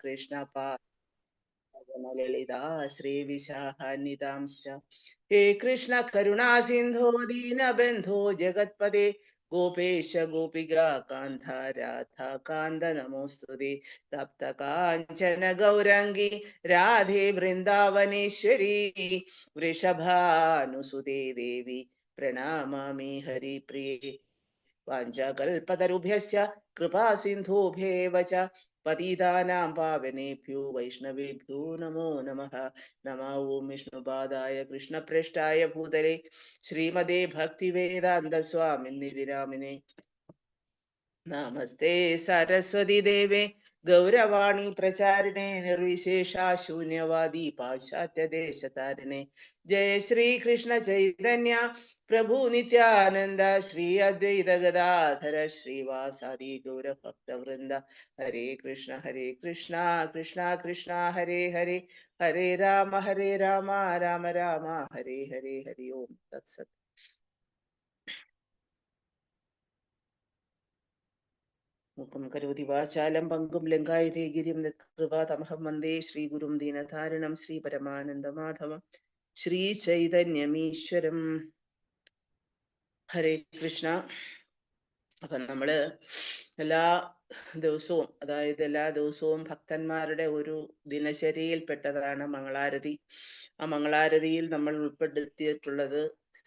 കൃഷ്ണ ലളിതാ ശ്രീവിശാഖാന്വിതാംശ ഹേ കൃഷ്ണ കരുണാ സിന്ധോ ദീനബന്ധോ ജഗത്പദേ ഗോപേശ ഗോപികാ കാന്ത രാധാ കാന്ത നമോസ്തുതേ തപ്ത കാഞ്ചന ഗൗരംഗി രാധേ വൃന്ദാവനേശ്വരി വൃഷഭാനുസുതേ ദേവി പ്രണാമാമി ഹരിപ്രിയേ വാഞ്ചകൽപതരുഭ്യശ്ച കൃപാ സിന്ധുഭ്യേവ ച പതിതാനാം പാവനേഭ്യോ വൈഷ്ണവേഭ്യോ നമോ നമഃ. നമോ ഓം വിഷ്ണുപാദായ കൃഷ്ണപ്രേഷ്ഠായ ഭൂതലേ ശ്രീമതേ ഭക്തിവേദാന്ത സ്വാമിനിധി നാമിനെ നമസ്തേ സരസ്വതി ദേവേ ഗൗരവാണി പ്രചാരിണേ നിർവിശേഷ ശൂന്യവാദി പാശ്ചാത്യദേശതാരിണേ ജയ ശ്രീ കൃഷ്ണ ചൈതന്യ പ്രഭു നിത്യാനന്ദ ശ്രീ അദ്വൈത ഗദാധര ശ്രീവാസാദി ഗൗരഭക്തവൃന്ദ ഹരേ കൃഷ്ണ കൃഷ്ണ കൃഷ്ണ ഹരേ ഹരേ ഹരേ രാമ രാമ രാമ ഹരേ ഹരേ. ഹരി ഓം തത്സത്. മുഖം കരോതി വാചാലം പങ്കും ലങ്കായതേ ഗിരിം യത്കൃപാതമഹം വന്ദേ ശ്രീഗുരും ദീനധാരണം ശ്രീ പരമാനന്ദമാധവം ശ്രീ ചൈതന്യമീശ്വരം. ഹരേ കൃഷ്ണ. അപ്പൊ നമ്മള് എല്ലാ ദിവസവും, അതായത് എല്ലാ ദിവസവും ഭക്തന്മാരുടെ ഒരു ദിനചര്യയിൽപ്പെട്ടതാണ് മംഗളാരതി. ആ മംഗളാരതിയിൽ നമ്മൾ ഉൾപ്പെടുത്തിയിട്ടുള്ളത്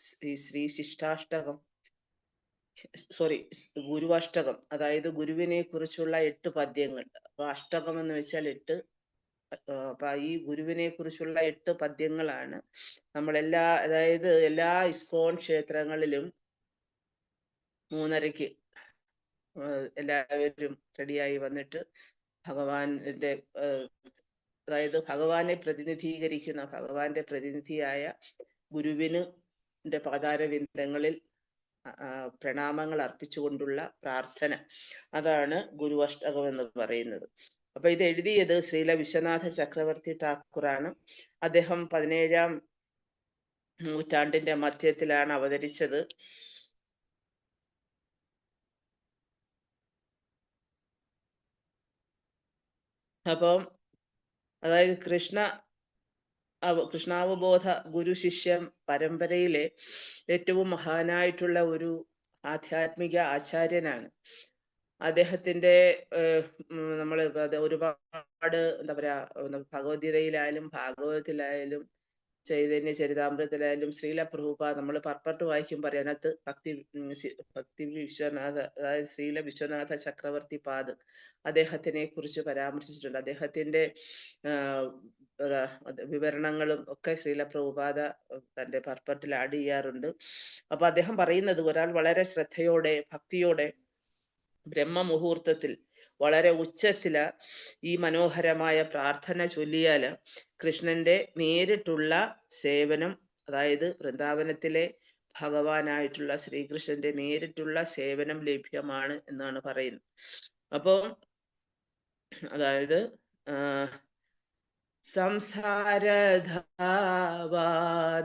ശ്രീ ശിഷ്ടാഷ്ടകം, ഗുരുവാഷ്ടകം, അതായത് ഗുരുവിനെ കുറിച്ചുള്ള 8 പദ്യങ്ങൾ. അപ്പൊ അഷ്ടകം എന്ന് വെച്ചാൽ 8. അപ്പൊ ഈ ഗുരുവിനെ കുറിച്ചുള്ള 8 പദ്യങ്ങളാണ് നമ്മളെല്ലാ, അതായത് എല്ലാ ഇസ്കോൺ ക്ഷേത്രങ്ങളിലും 3:30-ക്ക് എല്ലാവരും റെഡിയായി വന്നിട്ട് ഭഗവാന്റെ, അതായത് ഭഗവാനെ പ്രതിനിധീകരിക്കുന്ന, ഭഗവാന്റെ പ്രതിനിധിയായ ഗുരുവിന് പാതാരവിന്ദങ്ങളിൽ പ്രണാമങ്ങൾ അർപ്പിച്ചുകൊണ്ടുള്ള പ്രാർത്ഥന, അതാണ് ഗുരുവഷ്ടകം എന്ന് പറയുന്നത്. അപ്പൊ ഇത് എഴുതിയത് ശ്രീല വിശ്വനാഥ ചക്രവർത്തി ഠാക്കൂറാണ്. അദ്ദേഹം 17-ാം നൂറ്റാണ്ടിന്റെ മധ്യത്തിലാണ് അവതരിച്ചത്. അപ്പം അതായത് കൃഷ്ണാവബോധ ഗുരു ശിഷ്യ പരമ്പരയിലെ ഏറ്റവും മഹാനായിട്ടുള്ള ഒരു ആധ്യാത്മിക ആചാര്യനാണ്. അദ്ദേഹത്തിന്റെ നമ്മൾ ഒരുപാട് എന്താ പറയാ, ഭഗവത്ഗീതയിലായാലും ഭാഗവതത്തിലായാലും ചൈതന്യ ചരിതാമൃതത്തിലായാലും ശ്രീല പ്രഭുപാദ് നമ്മൾ പർപ്പട്ട് വായിക്കുമ്പോൾ അതിനകത്ത് ഭക്തി വിശ്വനാഥ, അതായത് ശ്രീല വിശ്വനാഥ ചക്രവർത്തി പാദ് അദ്ദേഹത്തിനെ കുറിച്ച് പരാമർശിച്ചിട്ടുണ്ട്. അദ്ദേഹത്തിന്റെ വിവരണങ്ങളും ഒക്കെ ശ്രീല പ്രഭുപാദ തന്റെ പർപ്പട്ടിൽ ആഡ് ചെയ്യാറുണ്ട്. അപ്പൊ അദ്ദേഹം പറയുന്നത്, ഒരാൾ വളരെ ശ്രദ്ധയോടെ ഭക്തിയോടെ ബ്രഹ്മമുഹൂർത്തത്തിൽ വളരെ ഉച്ചത്തില് ഈ മനോഹരമായ പ്രാർത്ഥന ചൊല്ലിയാല് കൃഷ്ണന്റെ നേരിട്ടുള്ള സേവനം, അതായത് വൃന്ദാവനത്തിലെ ഭഗവാനായിട്ടുള്ള ശ്രീകൃഷ്ണന്റെ നേരിട്ടുള്ള സേവനം ലഭ്യമാണ് എന്നാണ് പറയുന്നത്. അപ്പോ അതായത് സംസാരധാവാ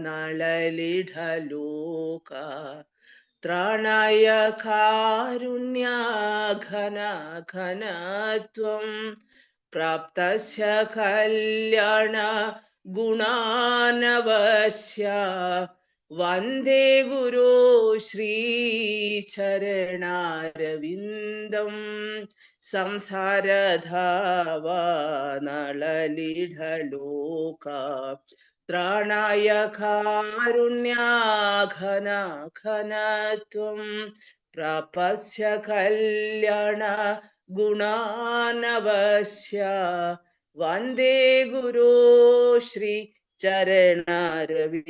നളലിഢലോക ത്രാണായ കാരുണ്യാ ഘന ഘനത്വം പ്രാപ്തസ്യ കല്യാണ ഗുണാനവശ്യ വന്ദേ ഗുരു ശ്രീചരണാരവിന്ദം സംസാരധാവാ നളലിഢലോക ത്രാണായ കാരുണ്യാ ഘന ഘനത്വം പ്രാപസ്യ കല്യാണ ഗുണാനവശ്യ വന്ദേ ഗുരു ശ്രീ ചരണാരവിന്ദം.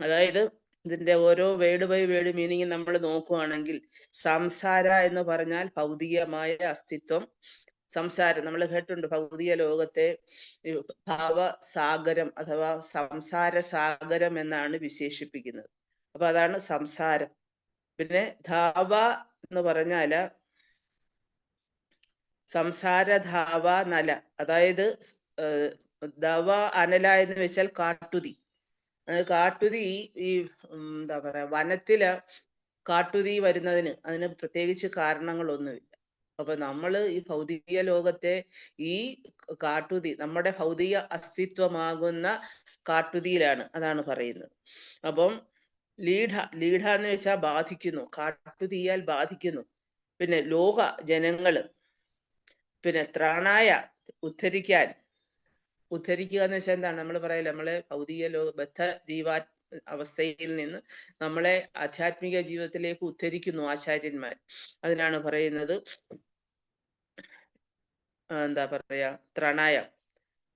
അതായത് ഇതിന്റെ ഓരോ വേർഡ് ബൈ വേർഡ് മീനിങ് നമ്മൾ നോക്കുകയാണെങ്കിൽ, സംസാര എന്ന് പറഞ്ഞാൽ ഭൗതികമായ അസ്തിത്വം. സംസാരം നമ്മൾ കേട്ടിട്ടുണ്ട്, ഭൗതിക ലോകത്തെ ഭാവസാഗരം അഥവാ സംസാര സാഗരം എന്നാണ് വിശേഷിപ്പിക്കുന്നത്. അപ്പൊ അതാണ് സംസാരം. പിന്നെ ധാവ എന്ന് പറഞ്ഞാല് സംസാരധാവ നല, അതായത് ധവ അനല എന്ന് വെച്ചാൽ കാട്ടുതീ. കാട്ടുതീ ഈ എന്താ പറയാ, വനത്തില് കാട്ടുതീ വരുന്നതിന് അതിന് പ്രത്യേകിച്ച് കാരണങ്ങളൊന്നുമില്ല. അപ്പൊ നമ്മള് ഈ ഭൗതിക ലോകത്തെ ഈ കാട്ടുതീ, നമ്മുടെ ഭൗതിക അസ്തിത്വമാകുന്ന കാട്ടുതീയിലാണ്, അതാണ് പറയുന്നത്. അപ്പം ലീഢ എന്ന് വെച്ചാൽ ബാധിക്കുന്നു, കാട്ടുതീയാൽ ബാധിക്കുന്നു. പിന്നെ ലോക ജനങ്ങള്, പിന്നെ ത്രാണായ ഉദ്ധരിക്കുക എന്ന് വെച്ചാൽ എന്താണ്? നമ്മൾ പറയല്ലേ, നമ്മളെ ഭൗതിക ബദ്ധ ജീവാ അവസ്ഥയിൽ നിന്ന് നമ്മളെ ആധ്യാത്മിക ജീവിതത്തിലേക്ക് ഉദ്ധരിക്കുന്നു ആചാര്യന്മാർ. അതിനാണ് പറയുന്നത് എന്താ പറയാ, ത്രണായം.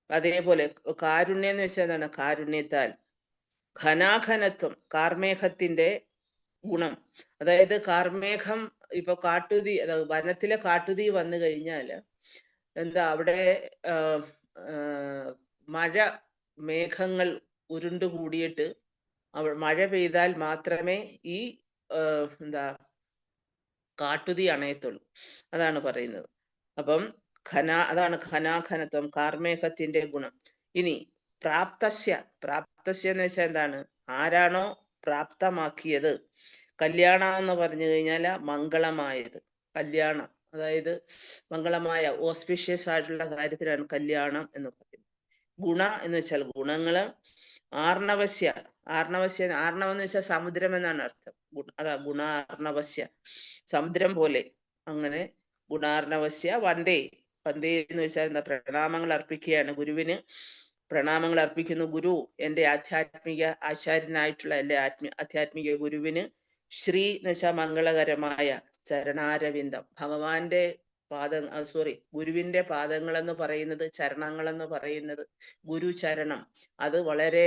അതേപോലെ കാരുണ്യം എന്ന് വെച്ചാൽ എന്താണ്? കാരുണ്യത്താൽ. ഘനാഘനത്വം, കാർമേഘത്തിന്റെ ഗുണം. അതായത് കാർമേഘം, ഇപ്പൊ കാട്ടുതീ, വനത്തിലെ കാട്ടുതീ വന്നു കഴിഞ്ഞാല് എന്താ അവിടെ മഴ മേഘങ്ങൾ ഉരുണ്ടു കൂടിയിട്ട് മഴ പെയ്താൽ മാത്രമേ ഈ എന്താ കാട്ടുതീ അണയത്തുള്ളൂ. അതാണ് പറയുന്നത്. അപ്പം അതാണ് ഘനാഘനത്വം, കാർമേഘത്തിന്റെ ഗുണം. ഇനി പ്രാപ്തസ്യ എന്ന് വെച്ചാൽ എന്താണ്? ആരാണോ പ്രാപ്തമാക്കിയത്. കല്യാണം എന്ന് പറഞ്ഞു കഴിഞ്ഞാൽ മംഗളമായത്. കല്യാണം അതായത് മംഗളമായ ഓസ്പിഷ്യസ് ആയിട്ടുള്ള കാര്യത്തിലാണ് കല്യാണം എന്ന് പറയുന്നത്. ഗുണ എന്ന് വെച്ചാൽ ഗുണങ്ങള്. ആർണവസ്യ ആർണവം എന്ന് വെച്ചാൽ സമുദ്രം എന്നാണ് അർത്ഥം. അതാ ഗുണാർണവസ്യ, സമുദ്രം പോലെ. അങ്ങനെ ഗുണാർണവസ്യ വന്ദേ എന്ന് വെച്ചാൽ എന്താ? പ്രണാമങ്ങൾ അർപ്പിക്കുകയാണ് ഗുരുവിന്. പ്രണാമങ്ങൾ അർപ്പിക്കുന്നു. ഗുരു, എന്റെ ആധ്യാത്മിക ആചാര്യനായിട്ടുള്ള എന്റെ ആധ്യാത്മിക ഗുരുവിന്. ശ്രീ എന്ന് വെച്ചാൽ മംഗളകരമായ ചരണാരവിന്ദം. ഭഗവാന്റെ ഗുരുവിന്റെ പാദങ്ങൾ എന്ന് പറയുന്നത്, ചരണങ്ങൾ എന്ന് പറയുന്നത് ഗുരു ചരണം. അത് വളരെ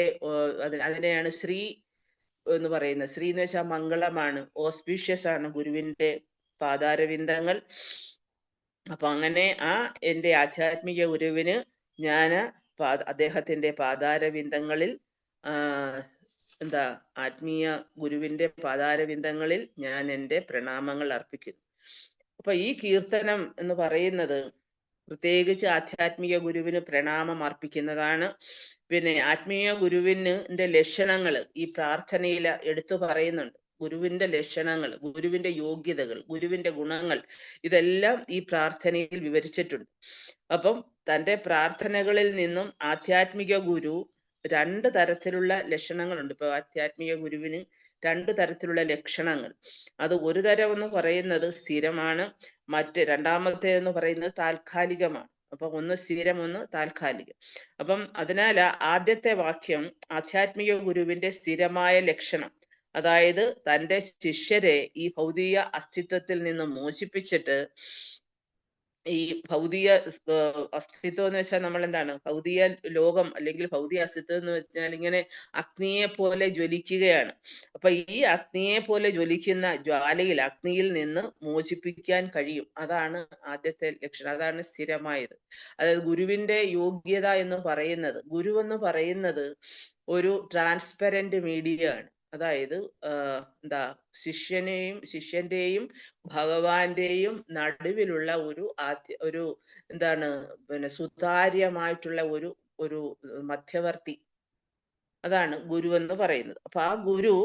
അതിനെയാണ് ശ്രീ എന്ന് പറയുന്നത്. ശ്രീ എന്ന് വെച്ചാൽ മംഗളമാണ്, ഓസ്പീഷ്യസ് ആണ് ഗുരുവിന്റെ പാദാരവിന്ദങ്ങൾ. അപ്പൊ അങ്ങനെ എന്റെ ആധ്യാത്മിക ഗുരുവിന് ഞാന് അദ്ദേഹത്തിന്റെ പാദാരവിന്ദങ്ങളിൽ എന്താ ആത്മീയ ഗുരുവിന്റെ പാദാരവിന്ദങ്ങളിൽ ഞാൻ എൻ്റെ പ്രണാമങ്ങൾ അർപ്പിക്കുന്നു. അപ്പൊ ഈ കീർത്തനം എന്ന് പറയുന്നത് പ്രത്യേകിച്ച് ആധ്യാത്മിക ഗുരുവിന് പ്രണാമം അർപ്പിക്കുന്നതാണ്. പിന്നെ ആത്മീയ ഗുരുവിന്റെ ലക്ഷണങ്ങൾ ഈ പ്രാർത്ഥനയിൽ എടുത്തു പറയുന്നുണ്ട്. ഗുരുവിന്റെ ലക്ഷണങ്ങൾ, ഗുരുവിന്റെ യോഗ്യതകൾ, ഗുരുവിന്റെ ഗുണങ്ങൾ, ഇതെല്ലാം ഈ പ്രാർത്ഥനയിൽ വിവരിച്ചിട്ടുണ്ട്. അപ്പം തൻ്റെ പ്രാർത്ഥനകളിൽ നിന്നും ആധ്യാത്മിക ഗുരു 2 തരത്തിലുള്ള ലക്ഷണങ്ങളുണ്ട്. ഇപ്പൊ ആധ്യാത്മിക ഗുരുവിന് 2 തരത്തിലുള്ള ലക്ഷണങ്ങൾ. അത് ഒരു തരം എന്ന് പറയുന്നത് സ്ഥിരമാണ്, രണ്ടാമത്തേതെന്ന് പറയുന്നത് താൽക്കാലികമാണ്. അപ്പൊ ഒന്ന് സ്ഥിരം, ഒന്ന് താൽക്കാലികം. അപ്പം അതിനാൽ ആദ്യത്തെ വാക്യം ആധ്യാത്മിക ഗുരുവിന്റെ സ്ഥിരമായ ലക്ഷണം, അതായത് തൻ്റെ ശിഷ്യരെ ഈ ഭൗതിക അസ്തിത്വത്തിൽ നിന്ന് മോചിപ്പിച്ചിട്ട് ഈ ഭൗതിക അസ്തിത്വം എന്ന് വെച്ചാൽ നമ്മൾ എന്താണ്? ഭൗതിക ലോകം അല്ലെങ്കിൽ ഭൗതിക അസ്തിത്വം എന്ന് വെച്ചാൽ ഇങ്ങനെ അഗ്നിയെ പോലെ ജ്വലിക്കുകയാണ്. അപ്പൊ ഈ അഗ്നിയെ പോലെ ജ്വലിക്കുന്ന ജ്വാലയിൽ, അഗ്നിയിൽ നിന്ന് മോചിപ്പിക്കാൻ കഴിയും. അതാണ് ആദ്യത്തെ ലക്ഷണം, അതാണ് സ്ഥിരമായത്. അതായത് ഗുരുവിന്റെ യോഗ്യത എന്ന് പറയുന്നത്, ഗുരു എന്ന് പറയുന്നത് ഒരു ട്രാൻസ്പെറന്റ് മീഡിയ ആണ്. അതായത് ശിഷ്യന്റെയും ഭഗവാന്റെയും നടുവിലുള്ള ഒരു എന്താണ്, പിന്നെ സുതാര്യമായിട്ടുള്ള ഒരു മധ്യവർത്തി. അതാണ് ഗുരു എന്ന് പറയുന്നത്. അപ്പൊ ആ ഗുരു,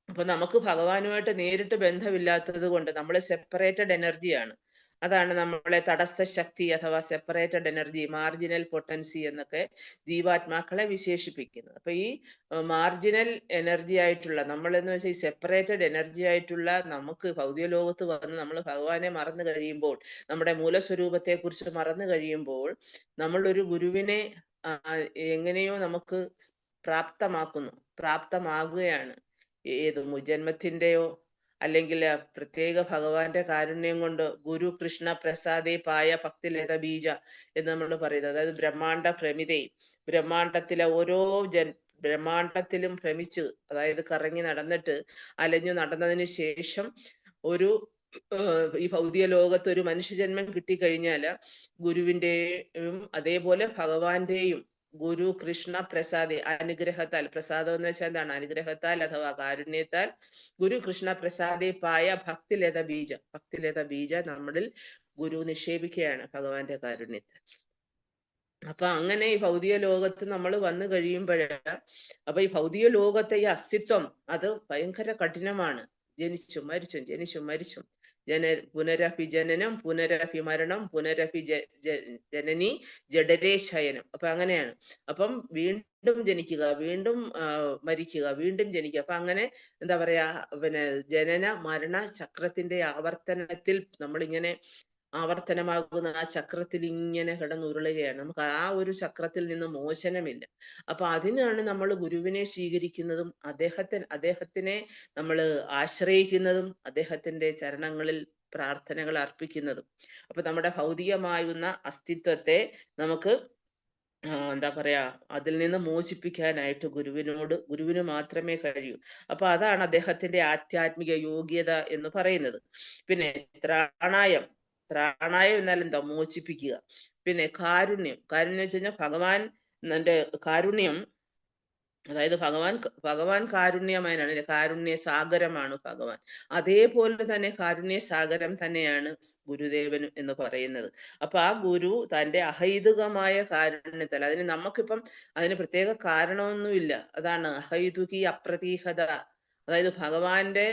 അപ്പൊ നമുക്ക് ഭഗവാനുമായിട്ട് നേരിട്ട് ബന്ധമില്ലാത്തത് കൊണ്ട് നമ്മൾ സെപ്പറേറ്റഡ് എനർജിയാണ്. അതാണ് നമ്മളെ തടസ്സ ശക്തി അഥവാ സെപ്പറേറ്റഡ് എനർജി, മാർജിനൽ പൊട്ടൻസി എന്നൊക്കെ ജീവാത്മാക്കളെ വിശേഷിപ്പിക്കുന്നത്. അപ്പൊ ഈ മാർജിനൽ എനർജി ആയിട്ടുള്ള നമ്മളെന്ന് വെച്ചാൽ ഈ സെപ്പറേറ്റഡ് എനർജി ആയിട്ടുള്ള നമുക്ക് ഭൗതിക ലോകത്ത് വന്ന് നമ്മൾ ഭഗവാനെ മറന്നു കഴിയുമ്പോൾ, നമ്മുടെ മൂലസ്വരൂപത്തെ കുറിച്ച് മറന്നു കഴിയുമ്പോൾ, നമ്മൾ ഒരു ഗുരുവിനെ എങ്ങനെയോ നമുക്ക് പ്രാപ്തമാകുകയാണ്. ഏത് മുജന്മത്തിന്റെയോ അല്ലെങ്കിൽ പ്രത്യേക ഭഗവാന്റെ കാരുണ്യം കൊണ്ട് ഗുരു കൃഷ്ണ പ്രസാദേ പായ ഭക്തിലത ബീജ എന്ന് നമ്മൾ പറയുന്നത്. അതായത് ബ്രഹ്മാണ്ഡ ഭ്രമിതേ, ബ്രഹ്മാണ്ഡത്തിലെ ഓരോ ബ്രഹ്മാണ്ഡത്തിലും ഭ്രമിച്ച്, അതായത് കറങ്ങി നടന്നിട്ട് അലഞ്ഞു നടന്നതിന് ശേഷം ഈ ഭൗതിക ലോകത്ത് ഒരു മനുഷ്യജന്മം കിട്ടിക്കഴിഞ്ഞാല് ഗുരുവിന്റെയും അതേപോലെ ഭഗവാന്റെയും ഗുരു കൃഷ്ണ പ്രസാദി അനുഗ്രഹത്താൽ, പ്രസാദം എന്ന് വെച്ചാൽ എന്താണ്? അനുഗ്രഹത്താൽ അഥവാ കാരുണ്യത്താൽ ഗുരു കൃഷ്ണ പ്രസാദി പായ ഭക്തിലത ബീജ നമ്മളിൽ ഗുരു നിക്ഷേപിക്കുകയാണ് ഭഗവാന്റെ കാരുണ്യത്താൽ. അപ്പൊ അങ്ങനെ ഈ ഭൗതിക ലോകത്ത് നമ്മൾ വന്നു കഴിയുമ്പോഴാണ്, അപ്പൊ ഈ ഭൗതിക ലോകത്തെ ഈ അസ്തിത്വം അത് ഭയങ്കര കഠിനമാണ്. ജനിച്ചും മരിച്ചും പുനരഭി ജനനം, പുനരഭി മരണം, പുനരഭി ജനനി, ജഡരേ ശയനം. അപ്പൊ അങ്ങനെയാണ്. അപ്പം വീണ്ടും ജനിക്കുക, വീണ്ടും മരിക്കുക, വീണ്ടും ജനിക്കുക. അപ്പൊ അങ്ങനെ എന്താ പറയാ, പിന്നെ ജനന മരണ ചക്രത്തിന്റെ ആവർത്തനത്തിൽ നമ്മളിങ്ങനെ ആവർത്തനമാകുന്ന ആ ചക്രത്തിൽ ഇങ്ങനെ കിടന്നുരുളുകയാണ്. നമുക്ക് ആ ഒരു ചക്രത്തിൽ നിന്ന് മോചനമില്ല. അപ്പൊ അതിനാണ് നമ്മൾ ഗുരുവിനെ സ്വീകരിക്കുന്നതും അദ്ദേഹത്തിനെ നമ്മൾ ആശ്രയിക്കുന്നതും അദ്ദേഹത്തിന്റെ ചരണങ്ങളിൽ പ്രാർത്ഥനകൾ അർപ്പിക്കുന്നതും. അപ്പൊ നമ്മുടെ ഭൗതികമായുന്ന അസ്തിത്വത്തെ നമുക്ക് എന്താ പറയാ, അതിൽ നിന്ന് മോചിപ്പിക്കാനായിട്ട് ഗുരുവിന് മാത്രമേ കഴിയൂ. അപ്പൊ അതാണ് അദ്ദേഹത്തിന്റെ ആധ്യാത്മിക യോഗ്യത എന്ന് പറയുന്നത്. പിന്നെ ത്രാണായം എന്നാൽ എന്താ, മോചിപ്പിക്കുക. പിന്നെ കാരുണ്യം വെച്ച് കഴിഞ്ഞാൽ ഭഗവാൻ കാരുണ്യം, അതായത് ഭഗവാൻ കാരുണ്യമയനാണ്, കാരുണ്യ സാഗരമാണ് ഭഗവാൻ. അതേപോലെ തന്നെ കാരുണ്യ സാഗരം തന്നെയാണ് ഗുരുദേവനും എന്ന് പറയുന്നത്. അപ്പൊ ആ ഗുരു തന്റെ അഹൈതുകമായ കാരുണ്യത്താൽ, അതിന് പ്രത്യേക കാരണമൊന്നുമില്ല. അതാണ് അഹൈതുകി അപ്രതീഹത. അതായത് ഭഗവാന്റെ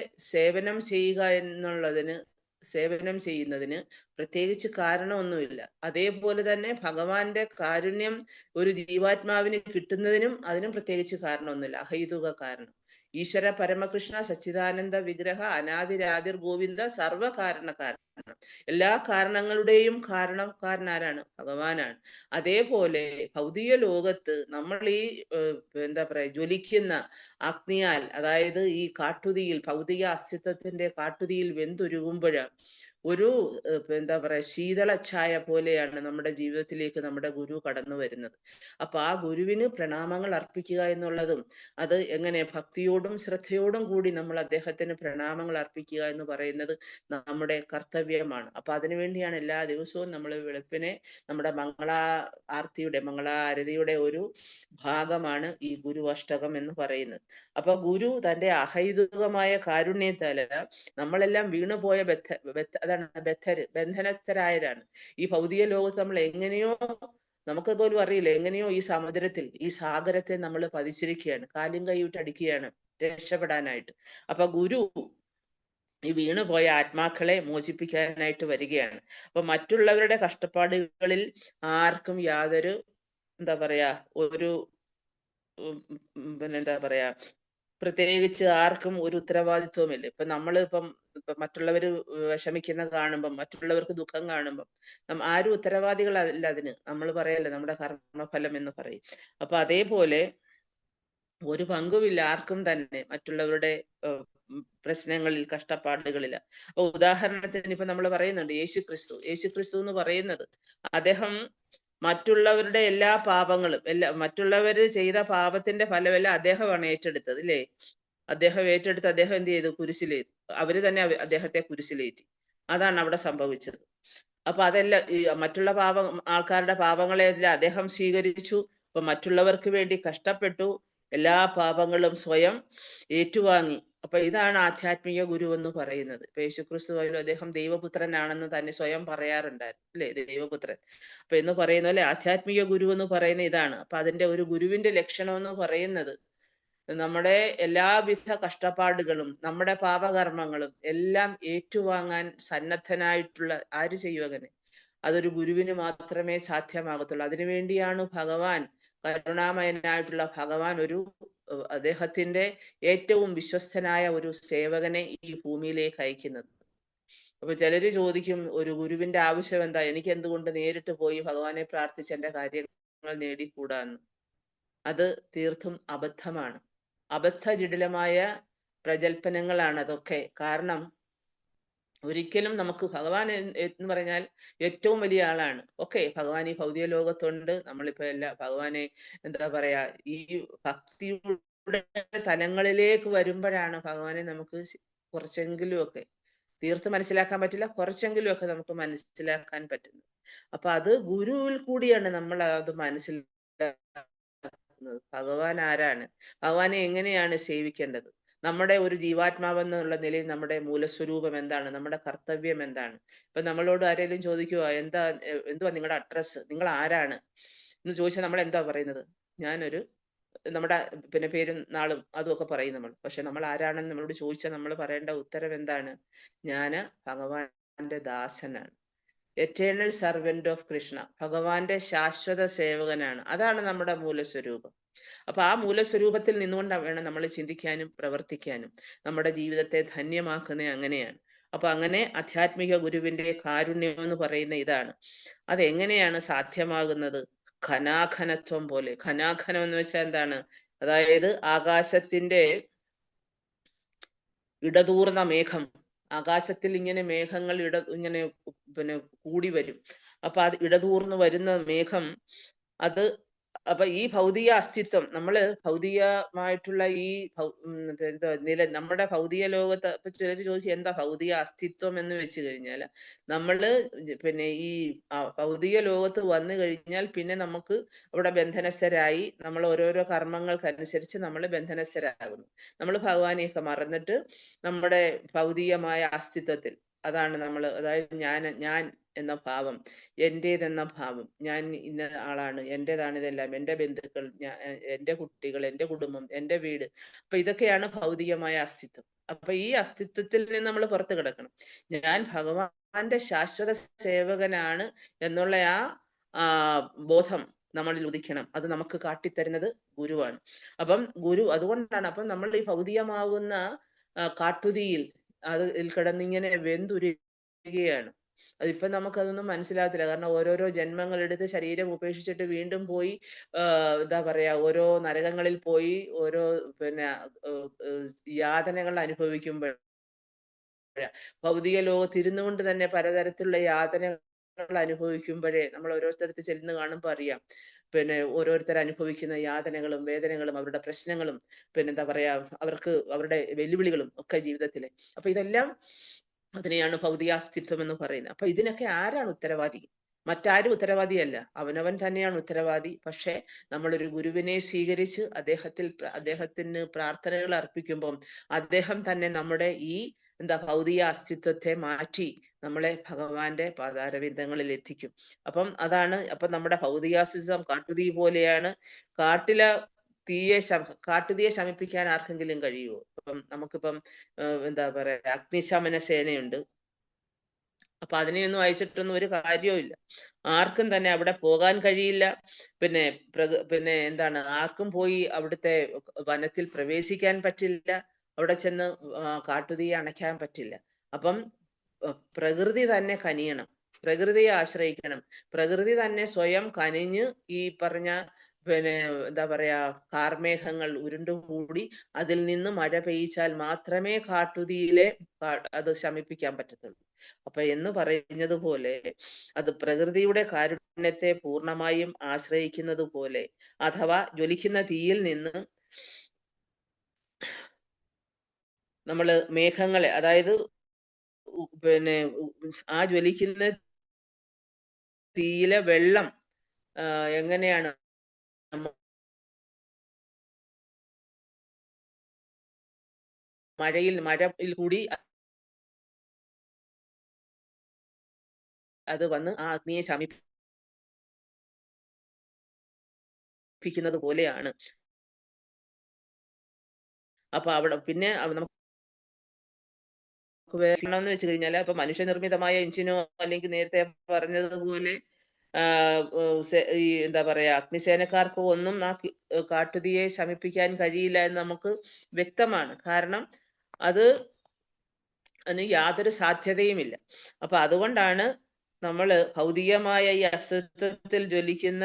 സേവനം ചെയ്യുന്നതിന് പ്രത്യേകിച്ച് കാരണമൊന്നുമില്ല. അതേപോലെ തന്നെ ഭഗവാന്റെ കാരുണ്യം ഒരു ജീവാത്മാവിന് കിട്ടുന്നതിനും അതിനും പ്രത്യേകിച്ച് കാരണമൊന്നുമില്ല, അഹൈതുക കാരണം. ഈശ്വര പരമകൃഷ്ണ സച്ചിദാനന്ദ വിഗ്രഹ അനാദിരാദിർ ഗോവിന്ദ സർവകാരണകാരണം. എല്ലാ കാരണങ്ങളുടെയും കാരണക്കാരനാരാണ്? ഭഗവാനാണ്. അതേപോലെ ഭൗതിക ലോകത്ത് നമ്മൾ ഈ എന്താ പറയാ, ജ്വലിക്കുന്ന അഗ്നിയാൽ, അതായത് ഈ കാട്ടുതീയിൽ, ഭൗതിക അസ്തിത്വത്തിന്റെ കാട്ടുതീയിൽ വെന്തുരുകുമ്പോഴാണ് ഒരു എന്താ പറയാ, ശീതളഛായ പോലെയാണ് നമ്മുടെ ജീവിതത്തിലേക്ക് നമ്മുടെ ഗുരു കടന്നു വരുന്നത്. അപ്പൊ ആ ഗുരുവിന് പ്രണാമങ്ങൾ അർപ്പിക്കുക എന്നുള്ളതും, അത് എങ്ങനെ ഭക്തിയോടും ശ്രദ്ധയോടും കൂടി നമ്മൾ അദ്ദേഹത്തിന് പ്രണാമങ്ങൾ അർപ്പിക്കുക എന്ന് പറയുന്നത് നമ്മുടെ കർത്തവ്യമാണ്. അപ്പൊ അതിനുവേണ്ടിയാണ് എല്ലാ ദിവസവും നമ്മൾ വെളുപ്പിനെ നമ്മുടെ മംഗളാരതിയുടെ ഒരു ഭാഗമാണ് ഈ ഗുരു അഷ്ടകം എന്ന് പറയുന്നത്. അപ്പൊ ഗുരു തന്റെ അഹൈതുകമായ കാരുണ്യത്താല് നമ്മളെല്ലാം വീണുപോയ ബന്ധനസ്ഥരായരാണ്. ഈ ഭൗതിക ലോകത്ത് നമ്മൾ എങ്ങനെയോ, നമുക്ക് പോലും അറിയില്ല, എങ്ങനെയോ ഈ സമുദ്രത്തിൽ, ഈ സാഗരത്തെ നമ്മൾ പതിച്ചിരിക്കുകയാണ്, കാലും കൈയിട്ട് അടിക്കുകയാണ് രക്ഷപ്പെടാനായിട്ട്. അപ്പൊ ഗുരു ഈ വീണുപോയ ആത്മാക്കളെ മോചിപ്പിക്കാനായിട്ട് വരികയാണ്. അപ്പൊ മറ്റുള്ളവരുടെ കഷ്ടപ്പാടുകളിൽ ആർക്കും യാതൊരു എന്താ പറയാ, ഒരു പിന്നെ എന്താ പറയാ, പ്രത്യേകിച്ച് ആർക്കും ഒരു ഉത്തരവാദിത്വമില്ല. ഇപ്പൊ മറ്റുള്ളവര് വിഷമിക്കുന്ന കാണുമ്പം, മറ്റുള്ളവർക്ക് ദുഃഖം കാണുമ്പം ആരും ഉത്തരവാദികളല്ല അതിന്. നമ്മൾ പറയല്ലേ, നമ്മുടെ കർമ്മഫലം എന്ന് പറയും. അപ്പൊ അതേപോലെ ഒരു പങ്കുമില്ല ആർക്കും തന്നെ മറ്റുള്ളവരുടെ പ്രശ്നങ്ങളിൽ, കഷ്ടപ്പാടുകളിൽ. അപ്പൊ ഉദാഹരണത്തിന് ഇപ്പൊ നമ്മൾ പറയുന്നുണ്ട് യേശുക്രിസ്തു എന്ന് പറയുന്നത്, അദ്ദേഹം മറ്റുള്ളവരുടെ എല്ലാ പാപങ്ങളും, മറ്റുള്ളവര് ചെയ്ത പാപത്തിന്റെ ഫലമെല്ലാം അദ്ദേഹമാണ് ഏറ്റെടുത്തത്, ഇല്ലേ? അദ്ദേഹം എന്ത് ചെയ്തു? കുരിശിലേറ്റി. അവര് തന്നെ അദ്ദേഹത്തെ കുരിശിലേറ്റി. അതാണ് അവിടെ സംഭവിച്ചത്. അപ്പൊ അതെല്ലാം ഈ മറ്റുള്ള ആൾക്കാരുടെ പാപങ്ങളെല്ലാം അദ്ദേഹം സ്വീകരിച്ചു. അപ്പൊ മറ്റുള്ളവർക്ക് വേണ്ടി കഷ്ടപ്പെട്ടു, എല്ലാ പാപങ്ങളും സ്വയം ഏറ്റുവാങ്ങി. അപ്പൊ ഇതാണ് ആധ്യാത്മിക ഗുരു എന്ന് പറയുന്നത്. ഇപ്പൊ യേശുക്രിസ്തു ആയാലും അദ്ദേഹം ദൈവപുത്രനാണെന്ന് തന്നെ സ്വയം പറയാറുണ്ടായിരുന്നു, അല്ലെ? ദൈവപുത്രൻ. അപ്പൊ എന്ന് പറയുന്ന പോലെ ആധ്യാത്മിക ഗുരു എന്ന് പറയുന്ന ഇതാണ്. അപ്പൊ അതിന്റെ ഒരു ഗുരുവിന്റെ ലക്ഷണം എന്ന് പറയുന്നത്, നമ്മുടെ എല്ലാവിധ കഷ്ടപ്പാടുകളും, നമ്മുടെ പാപകർമ്മങ്ങളും എല്ലാം ഏറ്റുവാങ്ങാൻ സന്നദ്ധനായിട്ടുള്ള ആര് ചെയ്യും അങ്ങനെ? അതൊരു ഗുരുവിന് മാത്രമേ സാധ്യമാകത്തുള്ളൂ. അതിനുവേണ്ടിയാണ് ഭഗവാൻ, കരുണാമയനായിട്ടുള്ള ഭഗവാൻ, അദ്ദേഹത്തിന്റെ ഏറ്റവും വിശ്വസ്തനായ ഒരു സേവകനെ ഈ ഭൂമിയിലേക്ക് അയക്കുന്നത്. അപ്പൊ ചിലര് ചോദിക്കും, ഒരു ഗുരുവിന്റെ ആവശ്യം എന്താ? എനിക്ക് എന്തുകൊണ്ട് നേരിട്ട് പോയി ഭഗവാനെ പ്രാർത്ഥിച്ച് എന്റെ കാര്യങ്ങൾ നേടിക്കൂടാന്ന്? അത് തീർത്തും അബദ്ധമാണ്. അബദ്ധജടിലമായ പ്രജൽപ്പനങ്ങളാണ് അതൊക്കെ. കാരണം ഒരിക്കലും നമുക്ക് ഭഗവാൻ എന്ന് പറഞ്ഞാൽ ഏറ്റവും വലിയ ആളാണ്. ഭഗവാൻ ഈ ഭൗതിക ലോകത്തുണ്ട്. നമ്മളിപ്പോ ഭഗവാനെ എന്താ പറയാ, ഈ ഭക്തിയുടെ തലങ്ങളിലേക്ക് വരുമ്പോഴാണ് ഭഗവാനെ നമുക്ക് കുറച്ചെങ്കിലും ഒക്കെ, തീർത്ത് മനസ്സിലാക്കാൻ പറ്റില്ല, കുറച്ചെങ്കിലും ഒക്കെ നമുക്ക് മനസ്സിലാക്കാൻ പറ്റുന്നത്. അപ്പൊ അത് ഗുരുവിൽ കൂടിയാണ് നമ്മൾ അത് മനസ്സിലാക്കുന്നത്. ഭഗവാൻ ആരാണ്, ഭഗവാനെ എങ്ങനെയാണ് സേവിക്കേണ്ടത്, നമ്മുടെ ഒരു ജീവാത്മാവെന്നുള്ള നിലയിൽ നമ്മുടെ മൂലസ്വരൂപം എന്താണ്, നമ്മുടെ കർത്തവ്യം എന്താണ്. ഇപ്പൊ നമ്മളോട് ആരെങ്കിലും ചോദിക്കുവാ, എന്തുവാ നിങ്ങളുടെ അഡ്രസ്സ്, നിങ്ങൾ ആരാണ് എന്ന് ചോദിച്ചാൽ നമ്മൾ എന്താ പറയുന്നത്? ഞാനൊരു നമ്മുടെ പിന്നെ പേരും നാളും അതും ഒക്കെ പറയും നമ്മൾ. പക്ഷെ നമ്മൾ ആരാണെന്ന് നമ്മളോട് ചോദിച്ചാൽ നമ്മൾ പറയേണ്ട ഉത്തരം എന്താണ്? ഞാന് ഭഗവാന്റെ ദാസനാണ്. Eternal servant of Krishna. ഭഗവാന്റെ ശാശ്വത സേവകനാണ്. അതാണ് നമ്മുടെ മൂലസ്വരൂപം. അപ്പൊ ആ മൂലസ്വരൂപത്തിൽ നിന്നുകൊണ്ട് വേണം നമ്മൾ ചിന്തിക്കാനും പ്രവർത്തിക്കാനും. നമ്മുടെ ജീവിതത്തെ ധന്യമാക്കുന്നത് അങ്ങനെയാണ്. അപ്പൊ അങ്ങനെ ആധ്യാത്മിക ഗുരുവിന്റെ കാരുണ്യം എന്ന് പറയുന്ന ഇതാണ്. അതെങ്ങനെയാണ് സാധ്യമാകുന്നത്? ഘനാഘനത്വം പോലെ. ഘനാഘനം എന്ന് വെച്ചാൽ എന്താണ്? അതായത് ആകാശത്തിന്റെ ഇടതൂർന്ന മേഘം. ആകാശത്തിൽ ഇങ്ങനെ മേഘങ്ങൾ ഇങ്ങനെ പിന്നെ കൂടി വരും. അപ്പൊ അത് ഇടതൂർന്ന് വരുന്ന മേഘം, അത് അപ്പൊ ഈ ഭൗതിക അസ്തിത്വം, നമ്മള് ഭൗതികമായിട്ടുള്ള ഈ എന്താ നമ്മുടെ ഭൗതിക ലോകത്ത് ഇപ്പൊ ചിലർ ചോദിക്കും എന്താ ഭൗതിക അസ്തിത്വം എന്ന് വെച്ച് കഴിഞ്ഞാൽ, നമ്മള് പിന്നെ ഈ ഭൗതിക ലോകത്ത് വന്നു കഴിഞ്ഞാൽ പിന്നെ നമുക്ക് അവിടെ ബന്ധനസ്ഥരായി നമ്മൾ ഓരോരോ കർമ്മങ്ങൾക്കനുസരിച്ച് നമ്മൾ ബന്ധനസ്ഥരാകുന്നു. നമ്മൾ ഭഗവാനെയൊക്കെ മറന്നിട്ട് നമ്മുടെ ഭൗതികമായ അസ്തിത്വത്തിൽ, അതാണ് നമ്മൾ, അതായത് ഞാൻ എന്ന ഭാവം, എന്റേതെന്ന ഭാവം, ഞാൻ ഇന്ന ആളാണ്, എന്റേതാണ് ഇതെല്ലാം, എന്റെ ബന്ധുക്കൾ, എന്റെ കുട്ടികൾ, എന്റെ കുടുംബം, എന്റെ വീട്. അപ്പൊ ഇതൊക്കെയാണ് ഭൗതികമായ അസ്തിത്വം. അപ്പൊ ഈ അസ്തിത്വത്തിൽ നിന്ന് നമ്മൾ പുറത്തു കിടക്കണം. ഞാൻ ഭഗവാന്റെ ശാശ്വത സേവകനാണ് എന്നുള്ള ആ ബോധം നമ്മളിൽ ഉദിക്കണം. അത് നമുക്ക് കാട്ടിത്തരുന്നത് ഗുരുവാണ്. അപ്പം ഗുരു അതുകൊണ്ടാണ്, അപ്പം നമ്മൾ ഈ ഭൗതികമാകുന്ന കാട്ടുതീയിൽ അതിൽ കിടന്നിങ്ങനെ വെന്തുരുകയാണ്. അതിപ്പോ നമുക്കതൊന്നും മനസ്സിലാകത്തില്ല. കാരണം ഓരോരോ ജന്മങ്ങൾ എടുത്ത് ശരീരം ഉപേക്ഷിച്ചിട്ട് വീണ്ടും പോയി എന്താ പറയാ, ഓരോ നരകങ്ങളിൽ പോയി ഓരോ പിന്നെ യാതനകൾ അനുഭവിക്കുമ്പോൾ, ഭൗതിക ലോകത്ത് ഇരുന്നു കൊണ്ട് തന്നെ പലതരത്തിലുള്ള യാതനകൾ അനുഭവിക്കുമ്പോഴേ നമ്മൾ ഓരോ സ്ഥലത്ത് ചെല്ലുന്ന കാണുമ്പോൾ അറിയാം. പിന്നെ ഓരോരുത്തർ അനുഭവിക്കുന്ന യാതനകളും വേദനകളും അവരുടെ പ്രശ്നങ്ങളും പിന്നെന്താ പറയാ, അവർക്ക് അവരുടെ വെല്ലുവിളികളും ഒക്കെ ജീവിതത്തിലെ. അപ്പൊ ഇതെല്ലാം അതിനെയാണ് ഭൗതികാസ്തിത്വം എന്ന് പറയുന്നത്. അപ്പൊ ഇതിനൊക്കെ ആരാണ് ഉത്തരവാദി? മറ്റാരും ഉത്തരവാദിയല്ല, അവനവൻ തന്നെയാണ് ഉത്തരവാദി. പക്ഷെ നമ്മളൊരു ഗുരുവിനെ സ്വീകരിച്ച് അദ്ദേഹത്തിന് പ്രാർത്ഥനകൾ അർപ്പിക്കുമ്പം അദ്ദേഹം തന്നെ നമ്മുടെ ഈ ഭൗതിക അസ്തിത്വത്തെ മാറ്റി നമ്മളെ ഭഗവാന്റെ പാതാരവിന്ദങ്ങളിൽ എത്തിക്കും. അപ്പം അതാണ്. അപ്പം നമ്മുടെ ഭൗതികാസ്തിത്വം കാട്ടുതീ പോലെയാണ്. കാട്ടുതീയെ ശമിപ്പിക്കാൻ ആർക്കെങ്കിലും കഴിയുമോ? ഇപ്പം നമുക്കിപ്പം എന്താ പറയാ, അഗ്നിശമന സേനയുണ്ട്. അപ്പൊ അതിനെയൊന്നും അയച്ചിട്ടൊന്നും ഒരു കാര്യവും ഇല്ല. ആർക്കും തന്നെ അവിടെ പോകാൻ കഴിയില്ല. പിന്നെ എന്താണ്, ആർക്കും പോയി അവിടുത്തെ വനത്തിൽ പ്രവേശിക്കാൻ പറ്റില്ല. അവിടെ ചെന്ന് കാട്ടുതീ അണയ്ക്കാൻ പറ്റില്ല. അപ്പം പ്രകൃതി തന്നെ കനിയണം, പ്രകൃതിയെ ആശ്രയിക്കണം. പ്രകൃതി തന്നെ സ്വയം കനിഞ്ഞ് ഈ പറഞ്ഞ എന്താ പറയാ, കാർമേഘങ്ങൾ ഉരുണ്ടുകൂടി അതിൽ നിന്ന് മഴ പെയ്ച്ചാൽ മാത്രമേ കാട്ടുതീയിലെ അത് ശമിപ്പിക്കാൻ പറ്റത്തുള്ളൂ. അപ്പൊ എന്ന് പറഞ്ഞതുപോലെ അത് പ്രകൃതിയുടെ കാരുണ്യത്തെ പൂർണ്ണമായും ആശ്രയിക്കുന്നത് പോലെ, അഥവാ ജ്വലിക്കുന്ന തീയിൽ നിന്ന് നമ്മള് മേഘങ്ങളെ, അതായത് ആ ജ്വലിക്കുന്ന തീയിലെ വെള്ളം എങ്ങനെയാണ് മഴയിൽ കൂടി അത് വന്ന് ആ അഗ്നിയെ ശമിപ്പിക്കുന്നത് പോലെയാണ്. അപ്പൊ അവിടെ പിന്നെ നമുക്ക് വേണമെന്ന് വെച്ച് കഴിഞ്ഞാൽ, ഇപ്പൊ മനുഷ്യനിർമ്മിതമായ എഞ്ചിനോ അല്ലെങ്കിൽ നേരത്തെ പറഞ്ഞതുപോലെ ഈ എന്താ പറയാ, അഗ്നിസേനക്കാർക്കോ ഒന്നും ആ കാട്ടുതീയെ ശമിപ്പിക്കാൻ കഴിയില്ല എന്ന് നമുക്ക് വ്യക്തമാണ്. കാരണം അതിന് യാതൊരു സാധ്യതയുമില്ല. അപ്പൊ അതുകൊണ്ടാണ് നമ്മള് ഭൗതികമായ ഈ അസ്തിത്വത്തിൽ ജ്വലിക്കുന്ന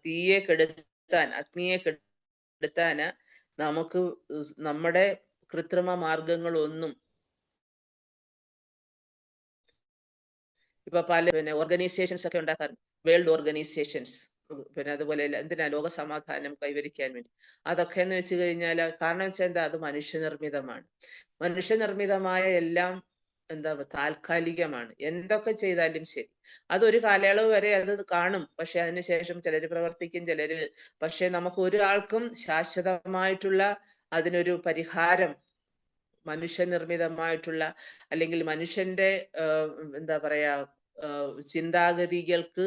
തീയെ കെടുത്താൻ, അഗ്നിയെ കെടുത്താന് നമുക്ക് നമ്മുടെ കൃത്രിമ മാർഗങ്ങളൊന്നും, ഇപ്പൊ പല ഓർഗനൈസേഷൻസ് ഒക്കെ ഉണ്ടാക്കാറുണ്ട്, വേൾഡ് ഓർഗനൈസേഷൻസ്, അതുപോലെ എന്തിനാ, ലോക സമാധാനം കൈവരിക്കാൻ വേണ്ടി. അതൊക്കെ എന്ന് വെച്ച് കഴിഞ്ഞാൽ, കാരണം വെച്ചാൽ എന്താ, അത് മനുഷ്യനിർമ്മിതമാണ്. മനുഷ്യനിർമ്മിതമായ എല്ലാം താൽക്കാലികമാണ്. എന്തൊക്കെ ചെയ്താലും ശരി, അതൊരു കാലയളവ് വരെ അത് കാണും. പക്ഷെ അതിനുശേഷം ചിലര് പ്രവർത്തിക്കും, പക്ഷെ നമുക്ക് ഒരാൾക്കും ശാശ്വതമായിട്ടുള്ള അതിനൊരു പരിഹാരം, മനുഷ്യനിർമ്മിതമായിട്ടുള്ള അല്ലെങ്കിൽ മനുഷ്യന്റെ എന്താ പറയാ ചിന്താഗതികൾക്ക്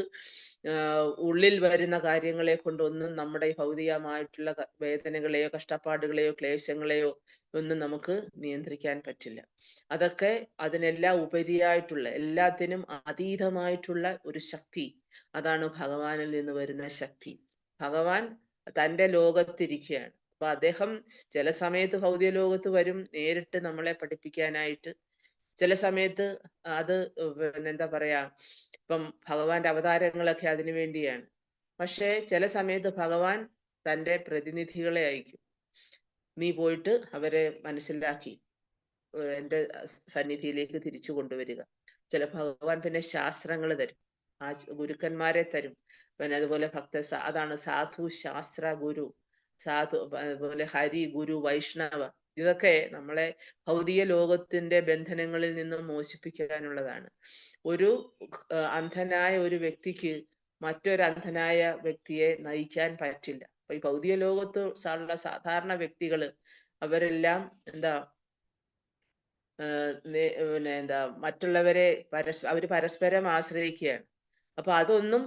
ഉള്ളിൽ വരുന്ന കാര്യങ്ങളെ കൊണ്ടൊന്നും നമ്മുടെ ഈ ഭൗതികമായിട്ടുള്ള വേദനകളെയോ കഷ്ടപ്പാടുകളെയോ ക്ലേശങ്ങളെയോ ഒന്നും നമുക്ക് നിയന്ത്രിക്കാൻ പറ്റില്ല. അതൊക്കെ അതിനെല്ലാം ഉപരിയായിട്ടുള്ള, എല്ലാത്തിനും അതീതമായിട്ടുള്ള ഒരു ശക്തി, അതാണ് ഭഗവാനിൽ നിന്ന് വരുന്ന ശക്തി. ഭഗവാൻ തന്റെ ലോകത്തിരിക്കുകയാണ്. അപ്പൊ അദ്ദേഹം ചില സമയത്ത് ഭൗതിക ലോകത്ത് വരും നേരിട്ട് നമ്മളെ പഠിപ്പിക്കാനായിട്ട്. ചില സമയത്ത് അത് പിന്നെ എന്താ പറയാ, ഇപ്പം ഭഗവാന്റെ അവതാരങ്ങളൊക്കെ അതിനു വേണ്ടിയാണ്. പക്ഷേ ചില സമയത്ത് ഭഗവാൻ തന്റെ പ്രതിനിധികളെ അയക്കും. നീ പോയിട്ട് അവരെ മനസ്സിലാക്കി എന്റെ സന്നിധിയിലേക്ക് തിരിച്ചു കൊണ്ടുവരിക. ചില ഭഗവാൻ പിന്നെ ശാസ്ത്രങ്ങൾ തരും, ആ ഗുരുക്കന്മാരെ തരും. പിന്നെ അതുപോലെ അതാണ് സാധു ശാസ്ത്ര ഗുരു, സാധു അതുപോലെ ഹരി ഗുരു വൈഷ്ണവ. ഇതൊക്കെ നമ്മളെ ഭൗതിക ലോകത്തിന്റെ ബന്ധനങ്ങളിൽ നിന്നും മോചിപ്പിക്കാനുള്ളതാണ്. ഒരു അന്ധനായ ഒരു വ്യക്തിക്ക് മറ്റൊരു അന്ധനായ വ്യക്തിയെ നയിക്കാൻ പറ്റില്ല. അപ്പൊ ഈ ഭൗതിക ലോകത്ത് ഉള്ള സാധാരണ വ്യക്തികള് അവരെല്ലാം എന്താ പിന്നെ എന്താ മറ്റുള്ളവരെ അവര് പരസ്പരം ആശ്രയിക്കുകയാണ്. അപ്പൊ അതൊന്നും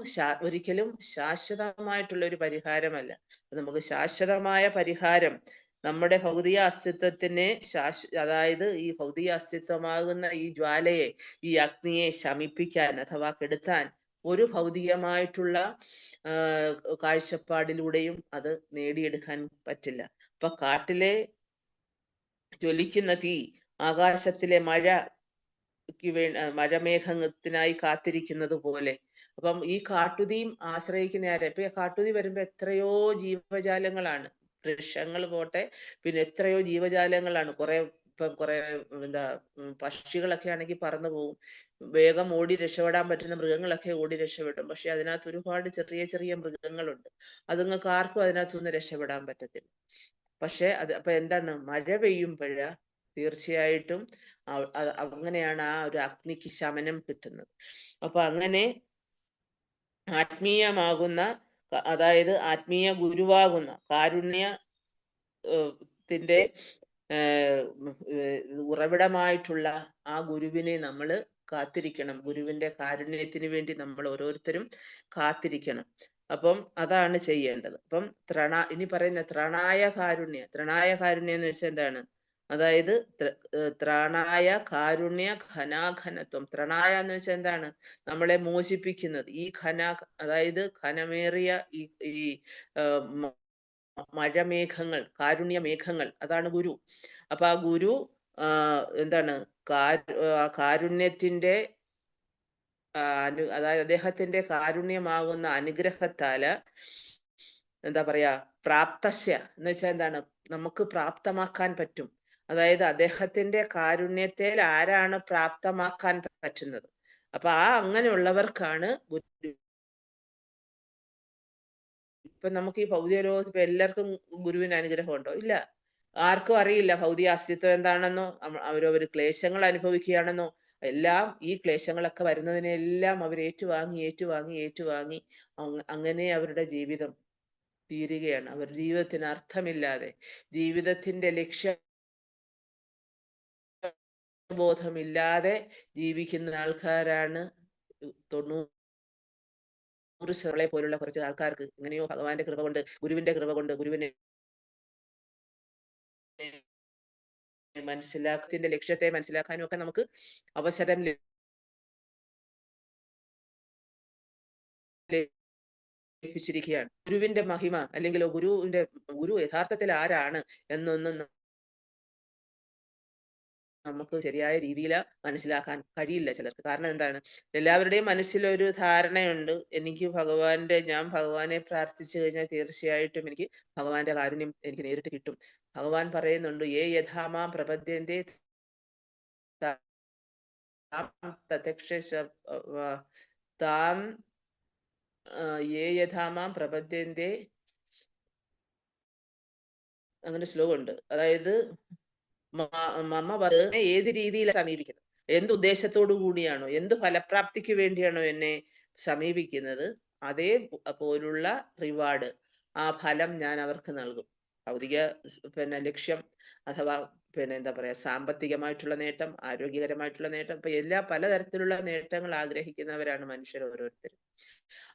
ഒരിക്കലും ശാശ്വതമായിട്ടുള്ള ഒരു പരിഹാരമല്ല. നമുക്ക് ശാശ്വതമായ പരിഹാരം നമ്മുടെ ഭൗതിക അസ്തിത്വത്തിനെ അതായത് ഈ ഭൗതിക അസ്തിത്വമാകുന്ന ഈ ജ്വാലയെ, ഈ അഗ്നിയെ ശമിപ്പിക്കാൻ അഥവാ കെടുത്താൻ ഒരു ഭൗതികമായിട്ടുള്ള കാഴ്ചപ്പാടിലൂടെയും അത് നേടിയെടുക്കാൻ പറ്റില്ല. അപ്പൊ കാട്ടിലെ ജ്വലിക്കുന്ന തീ ആകാശത്തിലെ മഴമേഘത്തിനായി കാത്തിരിക്കുന്നത് പോലെ. അപ്പം ഈ കാട്ടുതീയും ആശ്രയിക്കുന്ന ആരെ? ഇപ്പൊ കാട്ടുതീ വരുമ്പോ എത്രയോ ജീവജാലങ്ങളാണ്, വൃക്ഷങ്ങൾ പോട്ടെ, പിന്നെ എത്രയോ ജീവജാലങ്ങളാണ്. കുറെ എന്താ പക്ഷികളൊക്കെ ആണെങ്കിൽ പറന്നു പോകും. വേഗം ഓടി രക്ഷപ്പെടാൻ പറ്റുന്ന മൃഗങ്ങളൊക്കെ ഓടി രക്ഷപ്പെടും. പക്ഷെ അതിനകത്ത് ഒരുപാട് ചെറിയ ചെറിയ മൃഗങ്ങളുണ്ട്. അതുങ്ങൾക്ക് ആർക്കും അതിനകത്തുനിന്ന് രക്ഷപ്പെടാൻ പറ്റത്തില്ല. പക്ഷെ അപ്പൊ എന്താണ്, മഴ പെയ്യുമ്പോഴ തീർച്ചയായിട്ടും അങ്ങനെയാണ് ആ ഒരു അഗ്നിക്ക് ശമനം കിട്ടുന്നത്. അപ്പൊ അങ്ങനെ ആത്മീയമാകുന്ന, അതായത് ആത്മീയ ഗുരുവാകുന്ന കാരുണ്യത്തിന്റെ ഉറവിടമായിട്ടുള്ള ആ ഗുരുവിനെ നമ്മൾ കാത്തിരിക്കണം. ഗുരുവിന്റെ കാരുണ്യത്തിന് വേണ്ടി നമ്മൾ ഓരോരുത്തരും കാത്തിരിക്കണം. അപ്പം അതാണ് ചെയ്യേണ്ടത്. അപ്പം ഇനി പറയുന്ന ത്രണായ കാരുണ്യം എന്ന് വെച്ചാൽ എന്താണ്? അതായത് ത്രാണായ കാരുണ്യ ഘനാഘനത്വം. ത്രണായ എന്ന് വെച്ചാൽ എന്താണ്? നമ്മളെ മോചിപ്പിക്കുന്നത്. ഈ അതായത് ഘനമേറിയ ഈ മഴമേഘങ്ങൾ, കാരുണ്യമേഘങ്ങൾ, അതാണ് ഗുരു. അപ്പൊ ആ ഗുരു എന്താണ്? കാരുണ്യത്തിന്റെ അതായത് അദ്ദേഹത്തിന്റെ കാരുണ്യമാകുന്ന അനുഗ്രഹത്താല് എന്താ പറയാ, പ്രാപ്തസ്യ എന്ന് വെച്ചാൽ എന്താണ്? നമുക്ക് പ്രാപ്തമാക്കാൻ പറ്റും. അതായത് അദ്ദേഹത്തിന്റെ കാരുണ്യത്തിൽ ആരാണ് പ്രാപ്തമാക്കാൻ പറ്റുന്നത്? അപ്പൊ അങ്ങനെയുള്ളവർക്കാണ് ഇപ്പൊ നമുക്ക് ഈ ഭൗതിക ലോകത്ത് ഇപ്പൊ എല്ലാവർക്കും ഗുരുവിന് അനുഗ്രഹം ഉണ്ടോ? ഇല്ല. ആർക്കും അറിയില്ല ഭൗതിക അസ്തിത്വം എന്താണെന്നോ, അവരവര് ക്ലേശങ്ങൾ അനുഭവിക്കുകയാണെന്നോ. എല്ലാം ഈ ക്ലേശങ്ങളൊക്കെ വരുന്നതിനെല്ലാം അവർ ഏറ്റുവാങ്ങി അങ്ങനെ അവരുടെ ജീവിതം തീരുകയാണ്. അവർ ജീവിതത്തിന് അർത്ഥമില്ലാതെ, ജീവിതത്തിന്റെ ലക്ഷ്യബോധമില്ലാതെ ജീവിക്കുന്ന ആൾക്കാരാണ് 90% പോലുള്ള കുറച്ച് ആൾക്കാർക്ക് എങ്ങനെയോ ഭഗവാന്റെ കൃപ കൊണ്ട്, ഗുരുവിന്റെ കൃപ കൊണ്ട്, ഗുരുവിനെ മനസ്സിലാക്കത്തിന്റെ ലക്ഷ്യത്തെ മനസ്സിലാക്കാനും ഒക്കെ നമുക്ക് അവസരം ലഭിച്ചിരിക്കുകയാണ്. ഗുരുവിന്റെ മഹിമ അല്ലെങ്കിൽ ഗുരു യഥാർത്ഥത്തിൽ ആരാണ് എന്നൊന്നും നമുക്ക് ശരിയായ രീതിയിൽ മനസ്സിലാക്കാൻ കഴിയില്ല ചിലർക്ക്. കാരണം എന്താണ്? എല്ലാവരുടെയും മനസ്സിലൊരു ധാരണയുണ്ട്, ഞാൻ ഭഗവാനെ പ്രാർത്ഥിച്ചു കഴിഞ്ഞാൽ തീർച്ചയായിട്ടും എനിക്ക് ഭഗവാന്റെ കാരുണ്യം എനിക്ക് നേരിട്ട് കിട്ടും. ഭഗവാൻ പറയുന്നുണ്ട്, ഏ യഥാമാം പ്രപദ്യന്തേ താം ഏ യഥാമാം പ്രപദ്യന്തേ, അങ്ങനെ ശ്ലോകമുണ്ട്. അതായത് ഏത് രീതിയിലാണ് സമീപിക്കുന്നത്, എന്ത് ഉദ്ദേശത്തോടു കൂടിയാണോ, എന്ത് ഫലപ്രാപ്തിക്ക് വേണ്ടിയാണോ എന്നെ സമീപിക്കുന്നത്, അതേ പോലുള്ള റിവാർഡ്, ആ ഫലം ഞാൻ അവർക്ക് നൽകും. ഭൗതിക ലക്ഷ്യം അഥവാ എന്താ പറയാ സാമ്പത്തികമായിട്ടുള്ള നേട്ടം, ആരോഗ്യകരമായിട്ടുള്ള നേട്ടം, ഇപ്പൊ എല്ലാ പലതരത്തിലുള്ള നേട്ടങ്ങൾ ആഗ്രഹിക്കുന്നവരാണ് മനുഷ്യർ ഓരോരുത്തരും.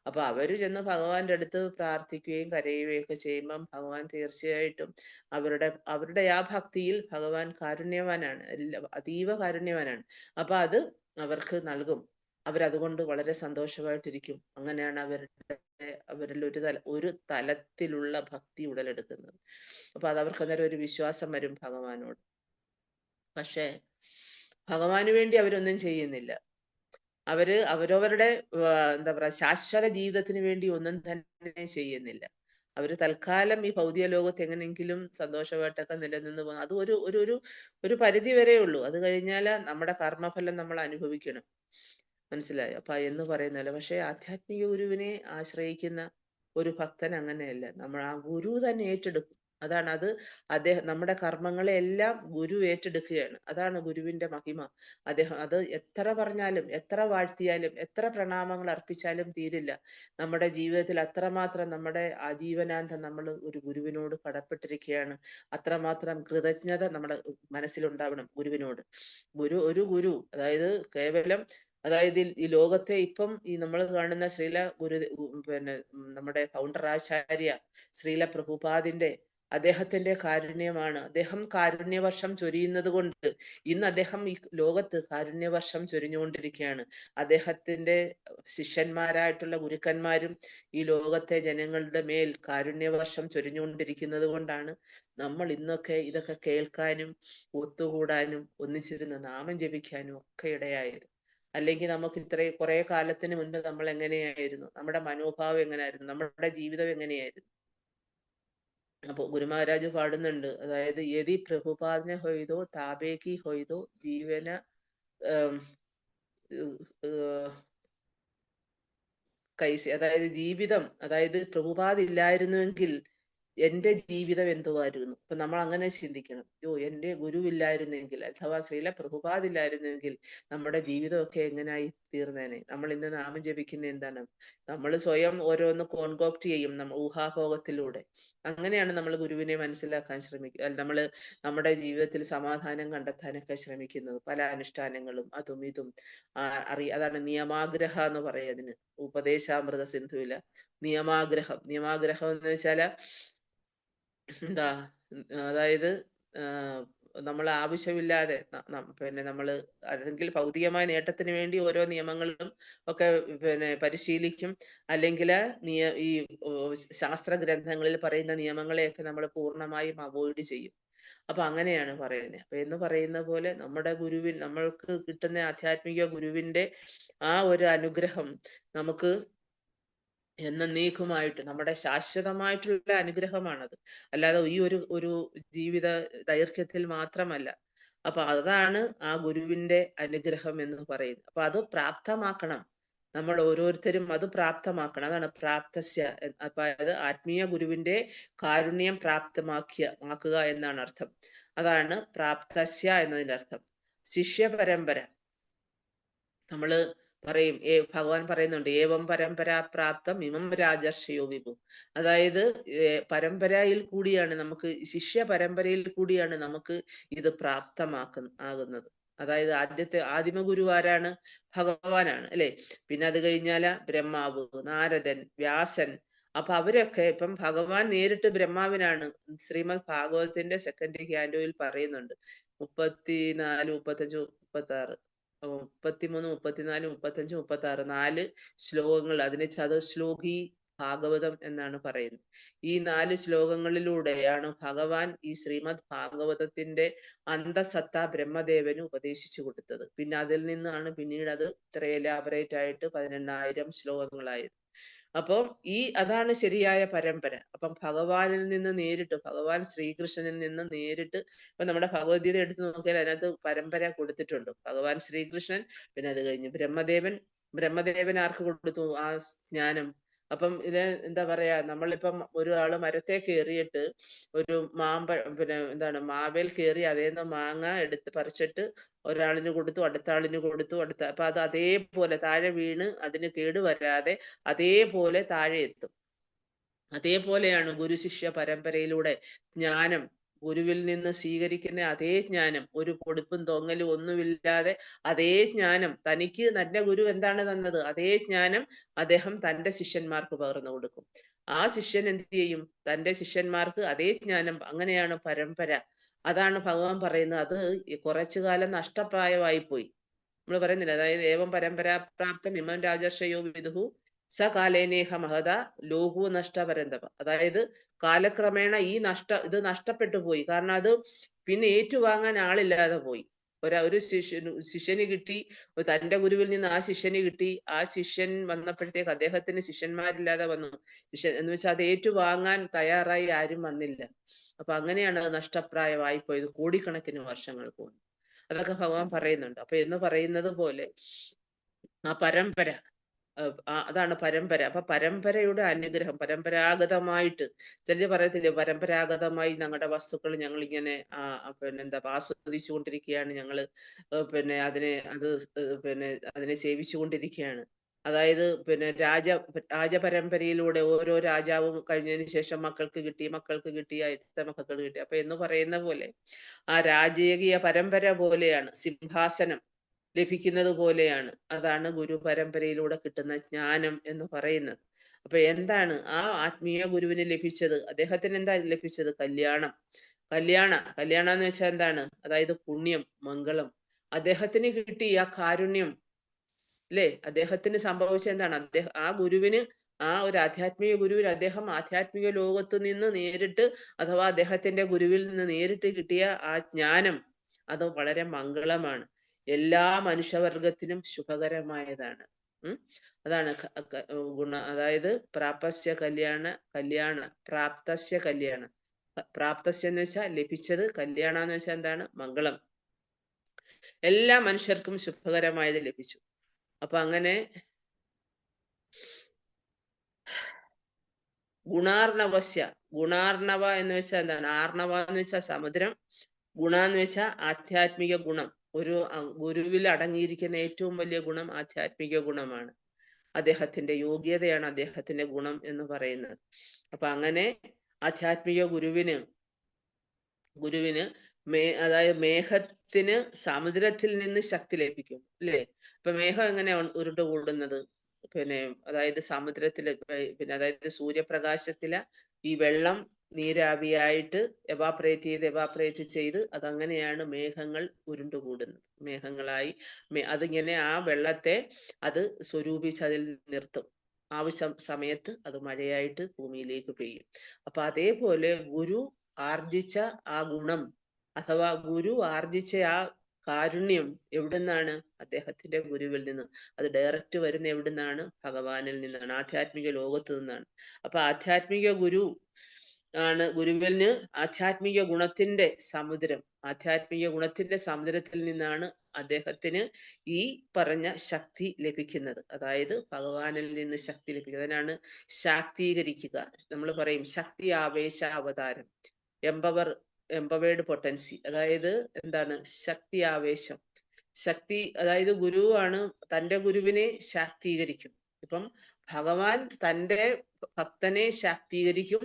അപ്പൊ അവര് ചെന്ന് ഭഗവാന്റെ അടുത്ത് പ്രാർത്ഥിക്കുകയും കരയുകയും ഒക്കെ ചെയ്യുമ്പം ഭഗവാൻ തീർച്ചയായിട്ടും അവരുടെ ആ ഭക്തിയിൽ ഭഗവാൻ കാരുണ്യവാനാണ്, അതീവ കാരുണ്യവാനാണ്. അപ്പൊ അത് അവർക്ക് നൽകും. അവരതുകൊണ്ട് വളരെ സന്തോഷമായിട്ടിരിക്കും. അങ്ങനെയാണ് അവരിൽ ഒരു തലത്തിലുള്ള ഭക്തി ഉടലെടുക്കുന്നത്. അപ്പൊ അത് അവർക്ക് അന്നേരം ഒരു വിശ്വാസം വരും ഭഗവാനോട്. പക്ഷേ ഭഗവാന് വേണ്ടി അവരൊന്നും ചെയ്യുന്നില്ല. അവരവരുടെ എന്താ പറയാ ശാശ്വത ജീവിതത്തിന് വേണ്ടി ഒന്നും തന്നെ ചെയ്യുന്നില്ല. അവര് തൽക്കാലം ഈ ഭൗതിക ലോകത്ത് എങ്ങനെയെങ്കിലും സന്തോഷമായിട്ടൊക്കെ നിലനിന്ന് പോകും. അത് ഒരു പരിധി വരെ ഉള്ളൂ. അത് കഴിഞ്ഞാല് നമ്മുടെ കർമ്മഫലം നമ്മൾ അനുഭവിക്കണം. മനസ്സിലായോ? അപ്പൊ എന്ന് പറയുന്നല്ലോ. പക്ഷെ ആധ്യാത്മിക ഗുരുവിനെ ആശ്രയിക്കുന്ന ഒരു ഭക്തൻ അങ്ങനെയല്ല. നമ്മൾ ആ ഗുരു തന്നെ ഏറ്റെടുക്കും. അത് അദ്ദേഹം നമ്മുടെ കർമ്മങ്ങളെ എല്ലാം ഗുരു ഏറ്റെടുക്കുകയാണ്. അതാണ് ഗുരുവിന്റെ മഹിമ. അത് എത്ര പറഞ്ഞാലും, എത്ര വാഴ്ത്തിയാലും, എത്ര പ്രണാമങ്ങൾ അർപ്പിച്ചാലും തീരില്ല. നമ്മുടെ ജീവിതത്തിൽ അത്രമാത്രം നമ്മുടെ ആജീവനാന്തം നമ്മൾ ഒരു ഗുരുവിനോട് കടപ്പെട്ടിരിക്കുകയാണ്. അത്രമാത്രം കൃതജ്ഞത നമ്മുടെ മനസ്സിലുണ്ടാവണം ഗുരുവിനോട്. ഒരു ഗുരു, കേവലം ഈ ലോകത്തെ ഇപ്പം ഈ നമ്മൾ കാണുന്ന നമ്മുടെ ഫൗണ്ടർ ആചാര്യ ശ്രീല പ്രഭുപാദിന്റെ അദ്ദേഹത്തിന്റെ കാരുണ്യമാണ്. അദ്ദേഹം കാരുണ്യവർഷം ചൊരിയുന്നത് കൊണ്ട് ഇന്ന് അദ്ദേഹം ഈ ലോകത്ത് കാരുണ്യവർഷം ചൊരിഞ്ഞുകൊണ്ടിരിക്കുകയാണ്. അദ്ദേഹത്തിന്റെ ശിഷ്യന്മാരായിട്ടുള്ള ഗുരുക്കന്മാരും ഈ ലോകത്തെ ജനങ്ങളുടെ മേൽ കാരുണ്യവർഷം ചൊരിഞ്ഞുകൊണ്ടിരിക്കുന്നത് കൊണ്ടാണ് നമ്മൾ ഇന്നൊക്കെ ഇതൊക്കെ കേൾക്കാനും ഒത്തുകൂടാനും ഒന്നിച്ചിരുന്ന് നാമം ജപിക്കാനും ഒക്കെ ഇടയായത്. അല്ലെങ്കിൽ നമുക്ക് ഇത്രയും കുറെ കാലത്തിന് മുൻപ് നമ്മൾ എങ്ങനെയായിരുന്നു, നമ്മുടെ മനോഭാവം എങ്ങനെയായിരുന്നു, നമ്മുടെ ജീവിതം എങ്ങനെയായിരുന്നു. അപ്പൊ ഗുരുമഹാരാജ് പാടുന്നുണ്ട്, യതി പ്രഭുപാദന ഹൊയ്തോ താപേക്കി ഹൊയ്തോ ജീവന കൈസി, ജീവിതം, പ്രഭുപാദ് ഇല്ലായിരുന്നുവെങ്കിൽ എന്റെ ജീവിതം എന്തുവായിരുന്നു. ഇപ്പൊ നമ്മൾ അങ്ങനെ ചിന്തിക്കണം. എന്റെ ഗുരുവില്ലായിരുന്നെങ്കിൽ അഥവാ ശ്രീല പ്രഭുപാദ് ഇല്ലായിരുന്നെങ്കിൽ നമ്മുടെ ജീവിതമൊക്കെ എങ്ങനായി തീർന്നേനെ. നമ്മൾ ഇന്ന് നാമം ജപിക്കുന്ന എന്താണ്? നമ്മൾ സ്വയം ഓരോന്ന് കോൺകോക്ട് ചെയ്യും, നമ്മൾ ഊഹാഭോഗത്തിലൂടെ. അങ്ങനെയാണ് നമ്മൾ ഗുരുവിനെ മനസ്സിലാക്കാൻ ശ്രമിക്കുക. നമ്മൾ നമ്മുടെ ജീവിതത്തിൽ സമാധാനം കണ്ടെത്താനൊക്കെ ശ്രമിക്കുന്നത്. പല അനുഷ്ഠാനങ്ങളും അതും ഇതും അതാണ് നിയമാഗ്രഹ എന്ന് പറയുക അതിന്. ഉപദേശാമൃത സിന്ധുവില നിയമാഗ്രഹം എന്ന് വെച്ചാല് എന്താ, നമ്മൾ ആവശ്യമില്ലാതെ നമ്മൾ അല്ലെങ്കിൽ ഭൗതികമായ നേട്ടത്തിന് വേണ്ടി ഓരോ നിയമങ്ങളും ഒക്കെ പരിശീലിക്കും. അല്ലെങ്കിൽ ഈ ശാസ്ത്ര ഗ്രന്ഥങ്ങളിൽ പറയുന്ന നിയമങ്ങളെയൊക്കെ നമ്മൾ പൂർണ്ണമായും അവോയ്ഡ് ചെയ്യും. അപ്പൊ അങ്ങനെയാണ് പറയുന്നത്. അപ്പൊ എന്ന് പറയുന്ന പോലെ നമ്മൾക്ക് കിട്ടുന്ന ആധ്യാത്മിക ഗുരുവിന്റെ ആ ഒരു അനുഗ്രഹം നമുക്ക് എന്നേക്കുമായിട്ട് നമ്മുടെ ശാശ്വതമായിട്ടുള്ള അനുഗ്രഹമാണത്. അല്ലാതെ ഈ ഒരു ജീവിത ദൈർഘ്യത്തിൽ മാത്രമല്ല. അപ്പൊ അതാണ് ആ ഗുരുവിന്റെ അനുഗ്രഹം എന്ന് പറയുന്നത്. അപ്പൊ അത് പ്രാപ്തമാക്കണം. നമ്മൾ ഓരോരുത്തരും അത് പ്രാപ്തമാക്കണം. അതാണ് പ്രാപ്തസ്യ. അപ്പൊ ആത്മീയ ഗുരുവിന്റെ കാരുണ്യം ആക്കുക എന്നാണ് അർത്ഥം. അതാണ് പ്രാപ്തസ്യ എന്നതിന്റെ അർത്ഥം. ശിഷ്യ പരമ്പര നമ്മള് പറയും, ഭഗവാൻ പറയുന്നുണ്ട്, ഏവം പരമ്പരാ പ്രാപ്തം ഇമം രാജർഷയോ വിഭു. പരമ്പരയിൽ കൂടിയാണ് ശിഷ്യ പരമ്പരയിൽ കൂടിയാണ് നമുക്ക് ഇത് ആകുന്നത്. ആദിമ ഗുരു ആരാണ്? ഭഗവാനാണ്, അല്ലെ? പിന്നെ അത് കഴിഞ്ഞാല് ബ്രഹ്മാവ്, നാരദൻ, വ്യാസൻ. അപ്പൊ അവരൊക്കെ ഇപ്പം ഭഗവാൻ നേരിട്ട് ബ്രഹ്മാവിനാണ്. ശ്രീമദ് ഭാഗവതത്തിന്റെ സെക്കൻഡ് ക്യാൻഡോയിൽ പറയുന്നുണ്ട്. 34, 35, 36, 33, 34, 35, 36 4 ശ്ലോകങ്ങൾ. അതിനെ ചതുശ്ലോകി ഭാഗവതം എന്നാണ് പറയുന്നത്. ഈ 4 ശ്ലോകങ്ങളിലൂടെയാണ് ഭഗവാൻ ഈ ശ്രീമദ് ഭാഗവതത്തിന്റെ അന്തസത്ത ബ്രഹ്മദേവന് ഉപദേശിച്ചു കൊടുത്തത്. പിന്നെ അതിൽ നിന്നാണ് പിന്നീട് അത് ഇത്ര എലാബറേറ്റ് ആയിട്ട് 18,000 ശ്ലോകങ്ങളായത്. അപ്പം അതാണ് ശരിയായ പരമ്പര. അപ്പം ഭഗവാനിൽ നിന്ന് നേരിട്ട്, ഭഗവാൻ ശ്രീകൃഷ്ണനിൽ നിന്ന് നേരിട്ട്, ഇപ്പൊ നമ്മുടെ ഭഗവത്ഗീത എടുത്ത് നോക്കിയാൽ അതിനകത്ത് പരമ്പര കൊടുത്തിട്ടുണ്ട്. ഭഗവാൻ ശ്രീകൃഷ്ണൻ, പിന്നെ അത് കഴിഞ്ഞ് ബ്രഹ്മദേവൻ ആർക്ക് കൊടുത്തു ആ ജ്ഞാനം? അപ്പം എന്താ പറയാ, നമ്മളിപ്പം ഒരാള് മരത്തെ കയറിയിട്ട് ഒരു മാവേൽ കയറി അതേന്ന് മാങ്ങ എടുത്ത് പറിച്ചിട്ട് ഒരാളിന് കൊടുത്തു, അടുത്ത ആളിന് കൊടുത്തു, അപ്പൊ അത് അതേപോലെ താഴെ വീണ് അതിന് കേടുവരാതെ അതേപോലെ താഴെ എത്തും. അതേപോലെയാണ് ഗുരു ശിഷ്യ പരമ്പരയിലൂടെ ജ്ഞാനം ഗുരുവിൽ നിന്ന് സ്വീകരിക്കുന്ന അതേ ജ്ഞാനം, ഒരു പൊടിപ്പും തൊങ്ങലും ഒന്നുമില്ലാതെ അതേ ജ്ഞാനം തനിക്ക് തന്റെ ഗുരു എന്താണ് തന്നത് അതേ ജ്ഞാനം അദ്ദേഹം തന്റെ ശിഷ്യന്മാർക്ക് പകർന്നു കൊടുക്കും. ആ ശിഷ്യൻ എന്ത് ചെയ്യും? തന്റെ ശിഷ്യന്മാർക്ക് അതേ ജ്ഞാനം. അങ്ങനെയാണ് പരമ്പര. അതാണ് ഭഗവാൻ പറയുന്നത്. അത് കുറച്ചു കാലം നഷ്ടപ്രായമായി പോയി. നമ്മൾ പറയുന്നില്ല, അതായത് ഏവം പരമ്പരാപ്രാപ്തം ഇമം രാജർഷയോ വിദുഹു സ കാലേനേഹ മഹത ലോകു നഷ്ടപരന്തപ. അതായത് കാലക്രമേണ ഇത് നഷ്ടപ്പെട്ടു പോയി. കാരണം അത് പിന്നെ ഏറ്റുവാങ്ങാൻ ആളില്ലാതെ പോയി. ഒരു ശിഷ്യന് കിട്ടി, തന്റെ ഗുരുവിൽ നിന്ന് ആ ശിഷ്യന് കിട്ടി. ആ ശിഷ്യൻ വന്നപ്പോഴത്തേക്ക് അദ്ദേഹത്തിന് ശിഷ്യന്മാരില്ലാതെ വന്നു. ശിഷ്യൻ എന്ന് വെച്ചാൽ അത് ഏറ്റുവാങ്ങാൻ തയ്യാറായി ആരും വന്നില്ല. അപ്പൊ അങ്ങനെയാണ് അത് നഷ്ടപ്രായമായി പോയത്. കോടിക്കണക്കിന് വർഷങ്ങൾ പോകുന്നു. അതൊക്കെ ഭഗവാൻ പറയുന്നുണ്ട്. അപ്പൊ എന്ന് പറയുന്നത് പോലെ ആ പരമ്പര, അതാണ് പരമ്പര. അപ്പൊ പരമ്പരയുടെ അനുഗ്രഹം പരമ്പരാഗതമായിട്ട് ചിലര് പറയത്തില്ലേ, പരമ്പരാഗതമായി ഞങ്ങളുടെ വസ്തുക്കൾ ഞങ്ങൾ ഇങ്ങനെ പിന്നെന്താ ആസ്വദിച്ചു കൊണ്ടിരിക്കുകയാണ് ഞങ്ങള്, പിന്നെ അതിനെ സേവിച്ചു കൊണ്ടിരിക്കുകയാണ്. അതായത് പിന്നെ രാജപരമ്പരയിലൂടെ ഓരോ രാജാവും കഴിഞ്ഞതിന് ശേഷം മക്കൾക്ക് കിട്ടി, മക്കൾക്ക് കിട്ടി, അടുത്ത മക്കൾക്ക് കിട്ടി. അപ്പൊ എന്ന് പറയുന്ന പോലെ ആ രാജകീയ പരമ്പര പോലെയാണ്, സിംഹാസനം ലഭിക്കുന്നത് പോലെയാണ്. അതാണ് ഗുരു പരമ്പരയിലൂടെ കിട്ടുന്ന ജ്ഞാനം എന്ന് പറയുന്നത്. അപ്പൊ എന്താണ് ആ ആത്മീയ ഗുരുവിന് ലഭിച്ചത്? അദ്ദേഹത്തിന് എന്താ ലഭിച്ചത്? കല്യാണം എന്ന് വെച്ചാൽ എന്താണ്? അതായത് പുണ്യം, മംഗളം. അദ്ദേഹത്തിന് കിട്ടി ആ കാരുണ്യം. അല്ലേ? അദ്ദേഹത്തിന് സംഭവിച്ച എന്താണ്? ആ ഗുരുവിന്, ആ ഒരു ആധ്യാത്മിക ഗുരുവിന് അദ്ദേഹം ആധ്യാത്മിക ലോകത്ത് നിന്ന് നേരിട്ട്, അഥവാ അദ്ദേഹത്തിന്റെ ഗുരുവിൽ നിന്ന് നേരിട്ട് കിട്ടിയ ആ ജ്ഞാനം അത് വളരെ മംഗളമാണ്. എല്ലാ മനുഷ്യവർഗത്തിനും ശുഭകരമായതാണ്. അതാണ് അതായത് പ്രാപ്തസ്യ പ്രാപ്തസ്യ കല്യാണ. പ്രാപ്തസ്യ എന്ന് വെച്ചാൽ ലഭിച്ചത്, കല്യാണ എന്ന് വെച്ചാൽ എന്താണ്? മംഗളം. എല്ലാ മനുഷ്യർക്കും ശുഭകരമായത് ലഭിച്ചു. അപ്പൊ അങ്ങനെ ഗുണാർണവ എന്ന് വെച്ചാൽ എന്താണ്? ആർണവ എന്ന് വെച്ചാൽ സമുദ്രം, ഗുണ എന്ന് വെച്ചാൽ ആധ്യാത്മിക ഗുണം. ഒരു ഗുരുവിൽ അടങ്ങിയിരിക്കുന്ന ഏറ്റവും വലിയ ഗുണം ആധ്യാത്മിക ഗുണമാണ്. അദ്ദേഹത്തിന്റെ യോഗ്യതയാണ് അദ്ദേഹത്തിന്റെ ഗുണം എന്ന് പറയുന്നത്. അപ്പൊ അങ്ങനെ ആധ്യാത്മിക ഗുരുവിന് അതായത് മേഘത്തിന് സമുദ്രത്തിൽ നിന്ന് ശക്തി ലഭിക്കും, അല്ലേ? അപ്പൊ മേഘം എങ്ങനെ ഉരുണ്ട് കൂടുന്നത്? അതായത് സമുദ്രത്തില് അതായത് സൂര്യപ്രകാശത്തില് ഈ വെള്ളം നീരാവിയായിട്ട് എവാപ്പറേറ്റ് ചെയ്ത് അതങ്ങനെയാണ് മേഘങ്ങൾ ഉരുണ്ടുകൂടുന്നത്. മേഘങ്ങളായി അതിങ്ങനെ ആ വെള്ളത്തെ അത് സ്വരൂപിച്ച് അതിൽ നിർത്തും. ആവശ്യം സമയത്ത് അത് മഴയായിട്ട് ഭൂമിയിലേക്ക് പെയ്യും. അപ്പൊ അതേപോലെ ഗുരു ആർജിച്ച ആ ഗുണം, അഥവാ ഗുരു ആർജിച്ച ആ കാരുണ്യം എവിടുന്നാണ്? അദ്ദേഹത്തിന്റെ ഗുരുവിൽ നിന്ന്. അത് ഡയറക്റ്റ് വരുന്ന എവിടുന്നാണ്? ഭഗവാനിൽ നിന്നാണ്, ആധ്യാത്മിക ലോകത്ത് നിന്നാണ്. അപ്പൊ ആധ്യാത്മിക ഗുരുവിന് ആധ്യാത്മിക ഗുണത്തിന്റെ സമുദ്രത്തിൽ നിന്നാണ് അദ്ദേഹത്തിന് ഈ പറഞ്ഞ ശക്തി ലഭിക്കുന്നത്. അതായത് ഭഗവാനിൽ നിന്ന് ശക്തി ലഭിക്കുക. അതിനാണ് ശാക്തീകരിക്കുക. നമ്മൾ പറയും ശക്തി ആവേശ അവതാരം, എംപവേർഡ് പൊട്ടൻസി. അതായത് എന്താണ്? ശക്തി ആവേശം. അതായത് ഗുരുവാണ് തന്റെ ഗുരുവിനെ ശാക്തീകരിക്കും. ഇപ്പം ഭഗവാൻ തന്റെ ഭക്തനെ ശാക്തീകരിക്കും.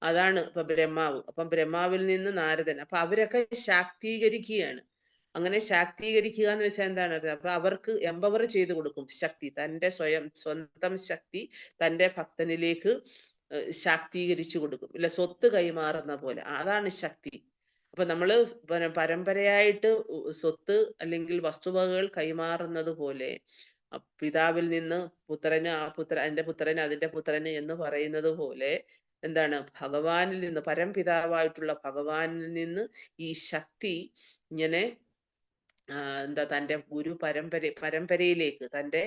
അതാണ് ഇപ്പൊ ബ്രഹ്മാവ്. അപ്പം ബ്രഹ്മാവിൽ നിന്ന് നാരദൻ. അപ്പൊ അവരൊക്കെ ശാക്തീകരിക്കുകയാണ്. അങ്ങനെ ശാക്തീകരിക്കുക എന്ന് വെച്ചാൽ എന്താണ്? അപ്പൊ അവർക്ക് എംപവർ ചെയ്തു കൊടുക്കും ശക്തി. തന്റെ സ്വന്തം ശക്തി തന്റെ ഭക്തനിലേക്ക് ശാക്തീകരിച്ചു കൊടുക്കും. ഇല്ല, സ്വത്ത് കൈമാറുന്ന പോലെ. അതാണ് ശക്തി. അപ്പൊ നമ്മള് പരമ്പരയായിട്ട് സ്വത്ത് അല്ലെങ്കിൽ വസ്തുവകകൾ കൈമാറുന്നത് പോലെ പിതാവിൽ നിന്ന് പുത്രന്, അതിന്റെ പുത്രന് എന്ന് പറയുന്നത് പോലെ എന്താണ്? ഭഗവാനിൽ നിന്ന്, പരംപിതാവായിട്ടുള്ള ഭഗവാനിൽ നിന്ന് ഈ ശക്തി ഇങ്ങനെ തന്റെ ഗുരു പരമ്പരയിലേക്ക്, തന്റെ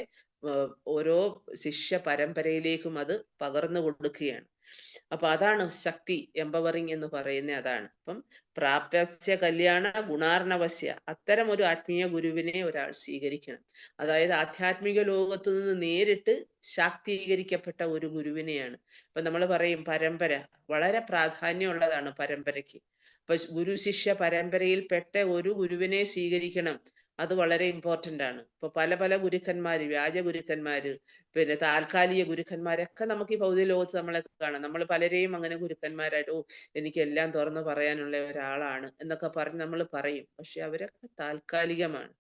ഓരോ ശിഷ്യ പരമ്പരയിലേക്കും അത് പകർന്നു കൊടുക്കുകയാണ്. അപ്പൊ അതാണ് ശക്തി, എംപവറിങ് എന്ന് പറയുന്നത്. അതാണ്. അപ്പം പ്രാപ്തസ്യ കല്യാണ ഗുണാർണവസ്യ, അത്തരം ഒരു ആത്മീയ ഗുരുവിനെ ഒരാൾ സ്വീകരിക്കണം. അതായത് ആധ്യാത്മിക ലോകത്തു നിന്ന് നേരിട്ട് ശാക്തീകരിക്കപ്പെട്ട ഒരു ഗുരുവിനെയാണ്. ഇപ്പൊ നമ്മൾ പറയും പരമ്പര വളരെ പ്രാധാന്യമുള്ളതാണ് പരമ്പരയ്ക്ക്. അപ്പൊ ഗുരു ശിഷ്യ പരമ്പരയിൽ പെട്ട ഒരു ഗുരുവിനെ സ്വീകരിക്കണം. അത് വളരെ ഇമ്പോർട്ടന്റ് ആണ്. ഇപ്പൊ പല പല ഗുരുക്കന്മാര്, വ്യാജ ഗുരുക്കന്മാര്, പിന്നെ താൽക്കാലിക ഗുരുക്കന്മാരൊക്കെ നമുക്ക് ഈ ഭൗതിക ലോകത്ത് നമ്മളെ കാണാം. നമ്മൾ പലരെയും അങ്ങനെ ഗുരുക്കന്മാരായിട്ട്, ഓ എനിക്ക് എല്ലാം തുറന്നു പറയാനുള്ള ഒരാളാണ് എന്നൊക്കെ പറഞ്ഞ് നമ്മൾ പറയും. പക്ഷെ അവരൊക്കെ താൽക്കാലികമാണ്.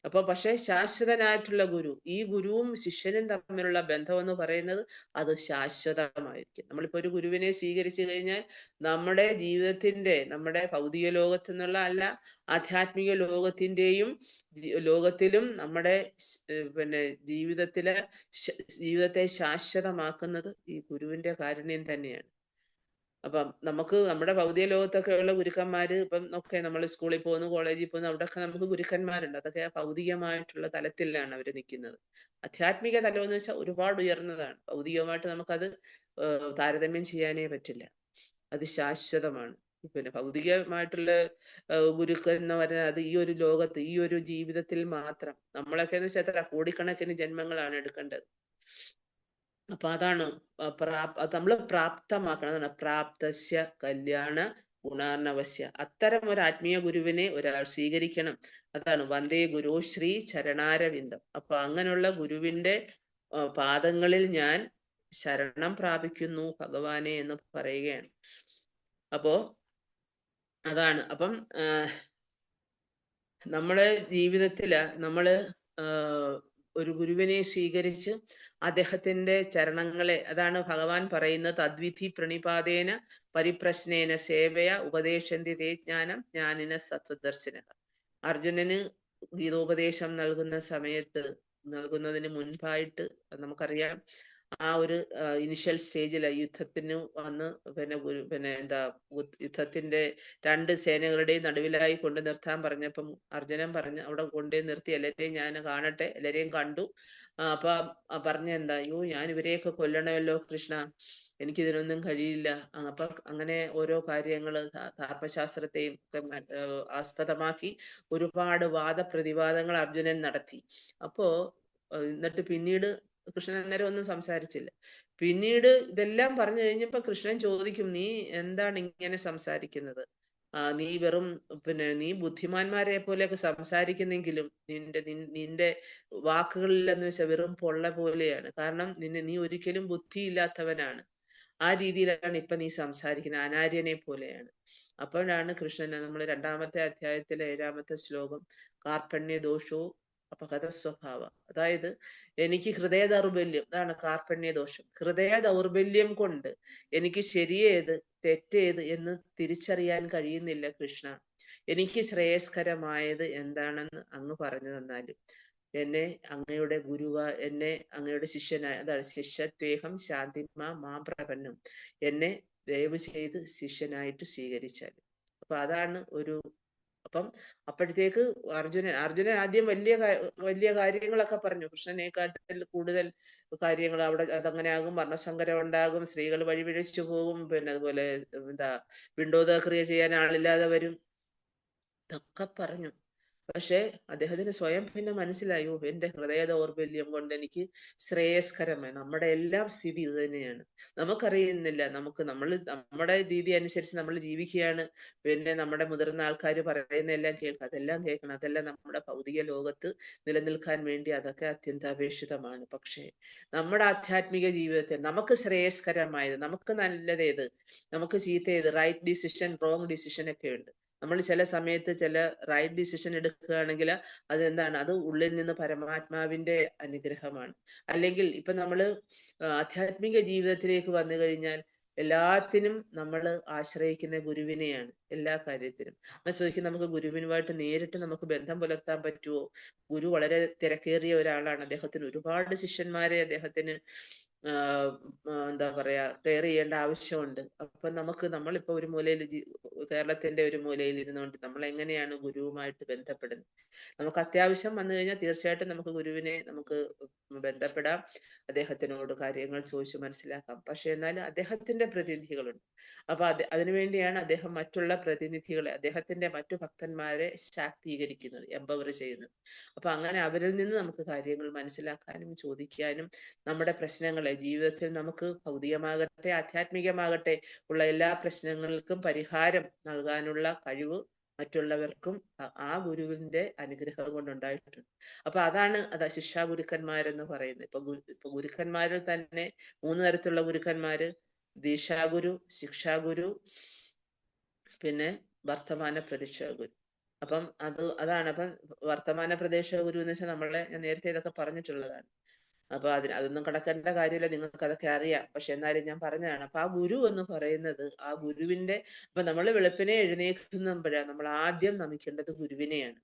അപ്പൊ പക്ഷെ ശാശ്വതനായിട്ടുള്ള ഗുരു, ഈ ഗുരുവും ശിഷ്യനും തമ്മിലുള്ള ബന്ധം എന്ന് പറയുന്നത് അത് ശാശ്വതമായിരിക്കും. നമ്മളിപ്പോ ഒരു ഗുരുവിനെ സ്വീകരിച്ചു കഴിഞ്ഞാൽ നമ്മുടെ ജീവിതത്തിന്റെ, നമ്മുടെ ഭൗതിക ലോകത്തു നിന്നുള്ള അല്ല, ആധ്യാത്മിക ലോകത്തിന്റെയും ലോകത്തിലും നമ്മുടെ പിന്നെ ജീവിതത്തിലെ ജീവിതത്തെ ശാശ്വതമാക്കുന്നത് ഈ ഗുരുവിന്റെ കാരുണ്യം തന്നെയാണ്. അപ്പം നമുക്ക് നമ്മുടെ ഭൗതിക ലോകത്തൊക്കെ ഉള്ള ഗുരുക്കന്മാര് ഇപ്പം ഒക്കെ നമ്മൾ സ്കൂളിൽ പോകുന്നു, കോളേജിൽ പോകുന്നു, അവിടെയൊക്കെ നമുക്ക് ഗുരുക്കന്മാരുണ്ട്. അതൊക്കെ ആ ഭൗതികമായിട്ടുള്ള തലത്തിലാണ് അവർ നിൽക്കുന്നത്. ആധ്യാത്മിക തലം എന്ന് വെച്ചാൽ ഒരുപാട് ഉയർന്നതാണ്. ഭൗതികമായിട്ട് നമുക്കത് താരതമ്യം ചെയ്യാനേ പറ്റില്ല. അത് ശാശ്വതമാണ്. പിന്നെ ഭൗതികമായിട്ടുള്ള ഗുരുക്കൾ എന്ന് പറഞ്ഞാൽ അത് ഈ ഒരു ലോകത്ത്, ഈ ഒരു ജീവിതത്തിൽ മാത്രം. നമ്മളൊക്കെ എന്ന് വെച്ചാൽ എത്ര കോടിക്കണക്കിന് ജന്മങ്ങളാണ് എടുക്കേണ്ടത്. അപ്പൊ അതാണ് നമ്മള് പ്രാപ്തമാക്കണം. അതാണ് പ്രാപ്തസ്യ കല്യാണ ഗുണാർണവശ്യ. അത്തരം ഒരു ആത്മീയ ഗുരുവിനെ ഒരാൾ സ്വീകരിക്കണം. അതാണ് വന്ദേ ഗുരു ശ്രീ ചരണാരവിന്ദം. അപ്പൊ അങ്ങനെയുള്ള ഗുരുവിന്റെ പാദങ്ങളിൽ ഞാൻ ശരണം പ്രാപിക്കുന്നു ഭഗവാനെ എന്ന് പറയുകയാണ്. അപ്പോ അതാണ്. അപ്പം നമ്മളെ ജീവിതത്തില് നമ്മള് ഒരു ഗുരുവിനെ സ്വീകരിച്ച് അദ്ദേഹത്തിന്റെ ചരണങ്ങളെ, അതാണ് ഭഗവാൻ പറയുന്നത്, തദ്വിധി പ്രണിപാതേന പരിപ്രശ്നേന സേവയ ഉപദേശന്തി തേ ജ്ഞാനം ജ്ഞാനിന സത്വദർശന. അർജുനന് ഗീതോപദേശം നൽകുന്ന സമയത്ത്, നൽകുന്നതിന് മുൻപായിട്ട് നമുക്കറിയാം, ആ ഒരു ഇനിഷ്യൽ സ്റ്റേജിൽ യുദ്ധത്തിന് വന്ന് പിന്നെ എന്താ യുദ്ധത്തിന്റെ രണ്ട് സേനകളുടെയും നടുവിലായി കൊണ്ടു നിർത്താൻ പറഞ്ഞപ്പം അർജുനൻ പറഞ്ഞു, അവിടെ കൊണ്ടേ നിർത്തി എല്ലാരെയും ഞാൻ കാണട്ടെ. എല്ലാരെയും കണ്ടു. അപ്പൊ പറഞ്ഞ എന്താ, അയ്യോ ഞാൻ ഇവരെയൊക്കെ കൊല്ലണമല്ലോ കൃഷ്ണ, എനിക്കിതിനൊന്നും കഴിയില്ല. അപ്പൊ അങ്ങനെ ഓരോ കാര്യങ്ങള് താർപ്പശാസ്ത്രത്തെയും ആസ്പദമാക്കി ഒരുപാട് വാദപ്രതിവാദങ്ങൾ അർജുനൻ നടത്തി. അപ്പോ എന്നിട്ട് പിന്നീട് കൃഷ്ണൻ അന്നേരം ഒന്നും സംസാരിച്ചില്ല. പിന്നീട് ഇതെല്ലാം പറഞ്ഞു കഴിഞ്ഞപ്പോ കൃഷ്ണൻ ചോദിക്കും, നീ എന്താണ് ഇങ്ങനെ സംസാരിക്കുന്നത്? നീ വെറും പിന്നെ നീ ബുദ്ധിമാന്മാരെ പോലെയൊക്കെ സംസാരിക്കുന്നെങ്കിലും നിന്റെ വാക്കുകളിൽ എന്ന് വെച്ചാൽ വെറും പൊള്ള പോലെയാണ്. കാരണം നീ ഒരിക്കലും ബുദ്ധിയില്ലാത്തവനാണ്. ആ രീതിയിലാണ് ഇപ്പൊ നീ സംസാരിക്കുന്നത്, അനാര്യനെ പോലെയാണ്. അപ്പോഴാണ് കൃഷ്ണൻ, നമ്മൾ 2-ാമത്തെ അധ്യായത്തിലെ 7-ാമത്തെ ശ്ലോകം, കാർപ്പണ്യ ദോഷോ അപകത സ്വഭാവ, അതായത് എനിക്ക് ഹൃദയ ദൗർബല്യം, അതാണ് കാർപ്പണ്യ ദോഷം. ഹൃദയ ദൗർബല്യം കൊണ്ട് എനിക്ക് ശരിയേത് തെറ്റേത് എന്ന് തിരിച്ചറിയാൻ കഴിയുന്നില്ല കൃഷ്ണ. എനിക്ക് ശ്രേയസ്കരമായത് എന്താണെന്ന് അങ്ങ് പറഞ്ഞു തന്നാലും എന്നെ അങ്ങയുടെ എന്നെ അങ്ങയുടെ ശിഷ്യനായ, അതാണ് ശിഷ്യത്വേഹം ശാന്തിമാ മാ പ്രപന്നം, എന്നെ ദയവ് ചെയ്ത് ശിഷ്യനായിട്ട് സ്വീകരിച്ചാൽ. അപ്പൊ അതാണ് ഒരു അപ്പം അപ്പോഴത്തേക്ക് അർജുനൻ ആദ്യം വലിയ കാര്യങ്ങളൊക്കെ പറഞ്ഞു. കൃഷ്ണനെക്കാട്ടിൽ കൂടുതൽ കാര്യങ്ങൾ അവിടെ അതങ്ങനെ ആകും, വർണ്ണസങ്കരം ഉണ്ടാകും, സ്ത്രീകൾ വഴിപിഴച്ചു പോകും, പിന്നെ അതുപോലെ എന്താ പിണ്ടോദക്രിയ ചെയ്യാൻ ആളില്ലാതെ വരും, ഇതൊക്കെ പറഞ്ഞു. പക്ഷെ അദ്ദേഹത്തിന് സ്വയം പിന്നെ മനസ്സിലായോ, എന്റെ ഹൃദയ ദൗർബല്യം കൊണ്ട് എനിക്ക് ശ്രേയസ്കരമായി. നമ്മുടെ എല്ലാം സ്ഥിതി ഇത് തന്നെയാണ്. നമുക്കറിയുന്നില്ല, നമ്മുടെ രീതി അനുസരിച്ച് നമ്മൾ ജീവിക്കുകയാണ്. പിന്നെ നമ്മുടെ മുതിർന്ന ആൾക്കാർ പറയുന്ന എല്ലാം കേൾക്കുക, അതെല്ലാം കേൾക്കണം, അതെല്ലാം നമ്മുടെ ഭൗതിക ലോകത്ത് നിലനിൽക്കാൻ വേണ്ടി അതൊക്കെ അത്യന്താപേക്ഷിതമാണ്. പക്ഷേ നമ്മുടെ ആധ്യാത്മിക ജീവിതത്തിൽ നമുക്ക് ശ്രേയസ്കരമായത്, നമുക്ക് നല്ലതേത്, നമുക്ക് ചീത്തയേത്, റൈറ്റ് ഡിസിഷൻ റോങ് ഡിസിഷൻ ഒക്കെ ഉണ്ട്. നമ്മൾ ചില സമയത്ത് ചില റൈറ്റ് ഡിസിഷൻ എടുക്കുകയാണെങ്കിൽ അതെന്താണ്, അത് ഉള്ളിൽ നിന്ന് പരമാത്മാവിന്റെ അനുഗ്രഹമാണ്. അല്ലെങ്കിൽ ഇപ്പൊ നമ്മള് ആധ്യാത്മിക ജീവിതത്തിലേക്ക് വന്നു കഴിഞ്ഞാൽ എല്ലാത്തിനും നമ്മൾ ആശ്രയിക്കുന്ന ഗുരുവിനെയാണ്, എല്ലാ കാര്യത്തിനും. എന്നാൽ ചോദിക്കും, നമുക്ക് ഗുരുവിനുമായിട്ട് നേരിട്ട് നമുക്ക് ബന്ധം പുലർത്താൻ പറ്റുമോ? ഗുരു വളരെ തിരക്കേറിയ ഒരാളാണ്, അദ്ദേഹത്തിന് ഒരുപാട് ശിഷ്യന്മാരെ അദ്ദേഹത്തിന് എന്താ പറയാ കെയർ ചെയ്യേണ്ട ആവശ്യമുണ്ട്. അപ്പൊ നമ്മളിപ്പോ ഒരു മൂലയിൽ കേരളത്തിന്റെ ഒരു മൂലയിൽ ഇരുന്നുകൊണ്ട് നമ്മൾ എങ്ങനെയാണ് ഗുരുവുമായിട്ട് ബന്ധപ്പെടുന്നത്? നമുക്ക് അത്യാവശ്യം വന്നു കഴിഞ്ഞാൽ തീർച്ചയായിട്ടും നമുക്ക് ഗുരുവിനെ നമുക്ക് ബന്ധപ്പെടാം, അദ്ദേഹത്തിനോട് കാര്യങ്ങൾ ചോദിച്ചു മനസ്സിലാക്കാം. പക്ഷെ എന്നാൽ അദ്ദേഹത്തിന്റെ പ്രതിനിധികളുണ്ട്. അപ്പൊ അതിനുവേണ്ടിയാണ് അദ്ദേഹം മറ്റുള്ള പ്രതിനിധികളെ, അദ്ദേഹത്തിന്റെ മറ്റു ഭക്തന്മാരെ ശാക്തീകരിക്കുന്നത്, എംപവർ ചെയ്യുന്നത്. അപ്പൊ അങ്ങനെ അവരിൽ നിന്ന് നമുക്ക് കാര്യങ്ങൾ മനസ്സിലാക്കാനും ചോദിക്കാനും, നമ്മുടെ പ്രശ്നങ്ങളെ ജീവിതത്തിൽ നമുക്ക് ഭൗതികമാകട്ടെ ആധ്യാത്മികമാകട്ടെ ഉള്ള എല്ലാ പ്രശ്നങ്ങൾക്കും പരിഹാരം നൽകാനുള്ള കഴിവ് മറ്റുള്ളവർക്കും ആ ഗുരുവിന്റെ അനുഗ്രഹം കൊണ്ടുണ്ടായിട്ടുണ്ട്. അപ്പൊ അതാണ് ശിക്ഷാ ഗുരുക്കന്മാരെന്ന് പറയുന്നത്. ഇപ്പൊ ഗുരുക്കന്മാരിൽ തന്നെ 3 തരത്തിലുള്ള ഗുരുക്കന്മാര്: ദീക്ഷാഗുരു, ശിക്ഷാഗുരു, പിന്നെ വർത്തമാന പ്രതീക്ഷാ ഗുരു. അപ്പം അതാണ്. അപ്പം വർത്തമാന പ്രതീക്ഷാ ഗുരു എന്ന് വെച്ചാൽ ഞാൻ നേരത്തെ ഇതൊക്കെ പറഞ്ഞിട്ടുള്ളതാണ്. അപ്പൊ അതൊന്നും കടക്കേണ്ട കാര്യമില്ല, നിങ്ങൾക്ക് അതൊക്കെ അറിയാം. പക്ഷെ എന്നാലും ഞാൻ പറഞ്ഞതാണ്. അപ്പൊ ആ ഗുരു എന്ന് പറയുന്നത് ആ ഗുരുവിന്റെ അപ്പൊ നമ്മൾ വെളുപ്പിനെ എഴുന്നേൽക്കുമ്പോഴാണ് നമ്മൾ ആദ്യം നമിക്കേണ്ടത് ഗുരുവിനെയാണ്.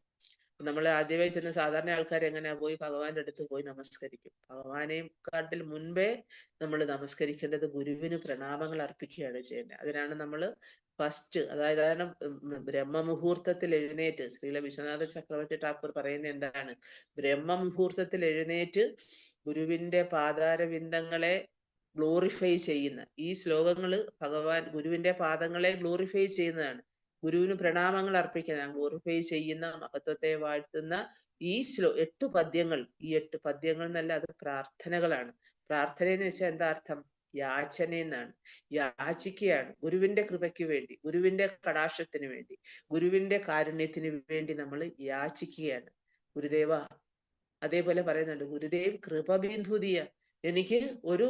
നമ്മൾ ആദ്യമേ ചെന്ന് സാധാരണ ആൾക്കാർ എങ്ങനെയാ പോയി ഭഗവാന്റെ അടുത്ത് പോയി നമസ്കരിക്കും. ഭഗവാനെയും കാട്ടിൽ മുൻപേ നമ്മൾ നമസ്കരിക്കേണ്ടത് ഗുരുവിന് പ്രണാമങ്ങൾ അർപ്പിക്കുകയാണ് ചെയ്യേണ്ടത്. അതിനാണ് നമ്മൾ ഫസ്റ്റ്, അതായത് ബ്രഹ്മമുഹൂർത്തത്തിൽ എഴുന്നേറ്റ്, ശ്രീല വിശ്വനാഥ ചക്രവർത്തി ഠാക്കൂർ പറയുന്നത് എന്താണ്? ബ്രഹ്മമുഹൂർത്തത്തിൽ എഴുന്നേറ്റ് ഗുരുവിന്റെ പാതാരവിന്ദങ്ങളെ ഗ്ലോറിഫൈ ചെയ്യുന്ന ഈ ശ്ലോകങ്ങള് ഗുരുവിന്റെ പാദങ്ങളെ ഗ്ലോറിഫൈ ചെയ്യുന്നതാണ്. ഗുരുവിന് പ്രണാമങ്ങൾ അർപ്പിക്കുന്ന, ഗ്ലോറിഫൈ ചെയ്യുന്ന, മഹത്വത്തെ വാഴ്ത്തുന്ന ഈ 8 പദ്യങ്ങൾ, ഈ 8 പദ്യങ്ങൾ എന്നല്ല, അത് പ്രാർത്ഥനകളാണ്. പ്രാർത്ഥന എന്ന് വെച്ചാൽ എന്താ അർത്ഥം? യാചന എന്നാണ്. യാചിക്കുകയാണ് ഗുരുവിന്റെ കൃപയ്ക്ക് വേണ്ടി, ഗുരുവിന്റെ കടാക്ഷത്തിന് വേണ്ടി, ഗുരുവിന്റെ കാരുണ്യത്തിന് വേണ്ടി നമ്മൾ യാചിക്കുകയാണ്. ഗുരുദേവ, അതേപോലെ പറയുന്നുണ്ട്, ഗുരുദേവ് കൃപബിന്ദുതിയ, എനിക്ക് ഒരു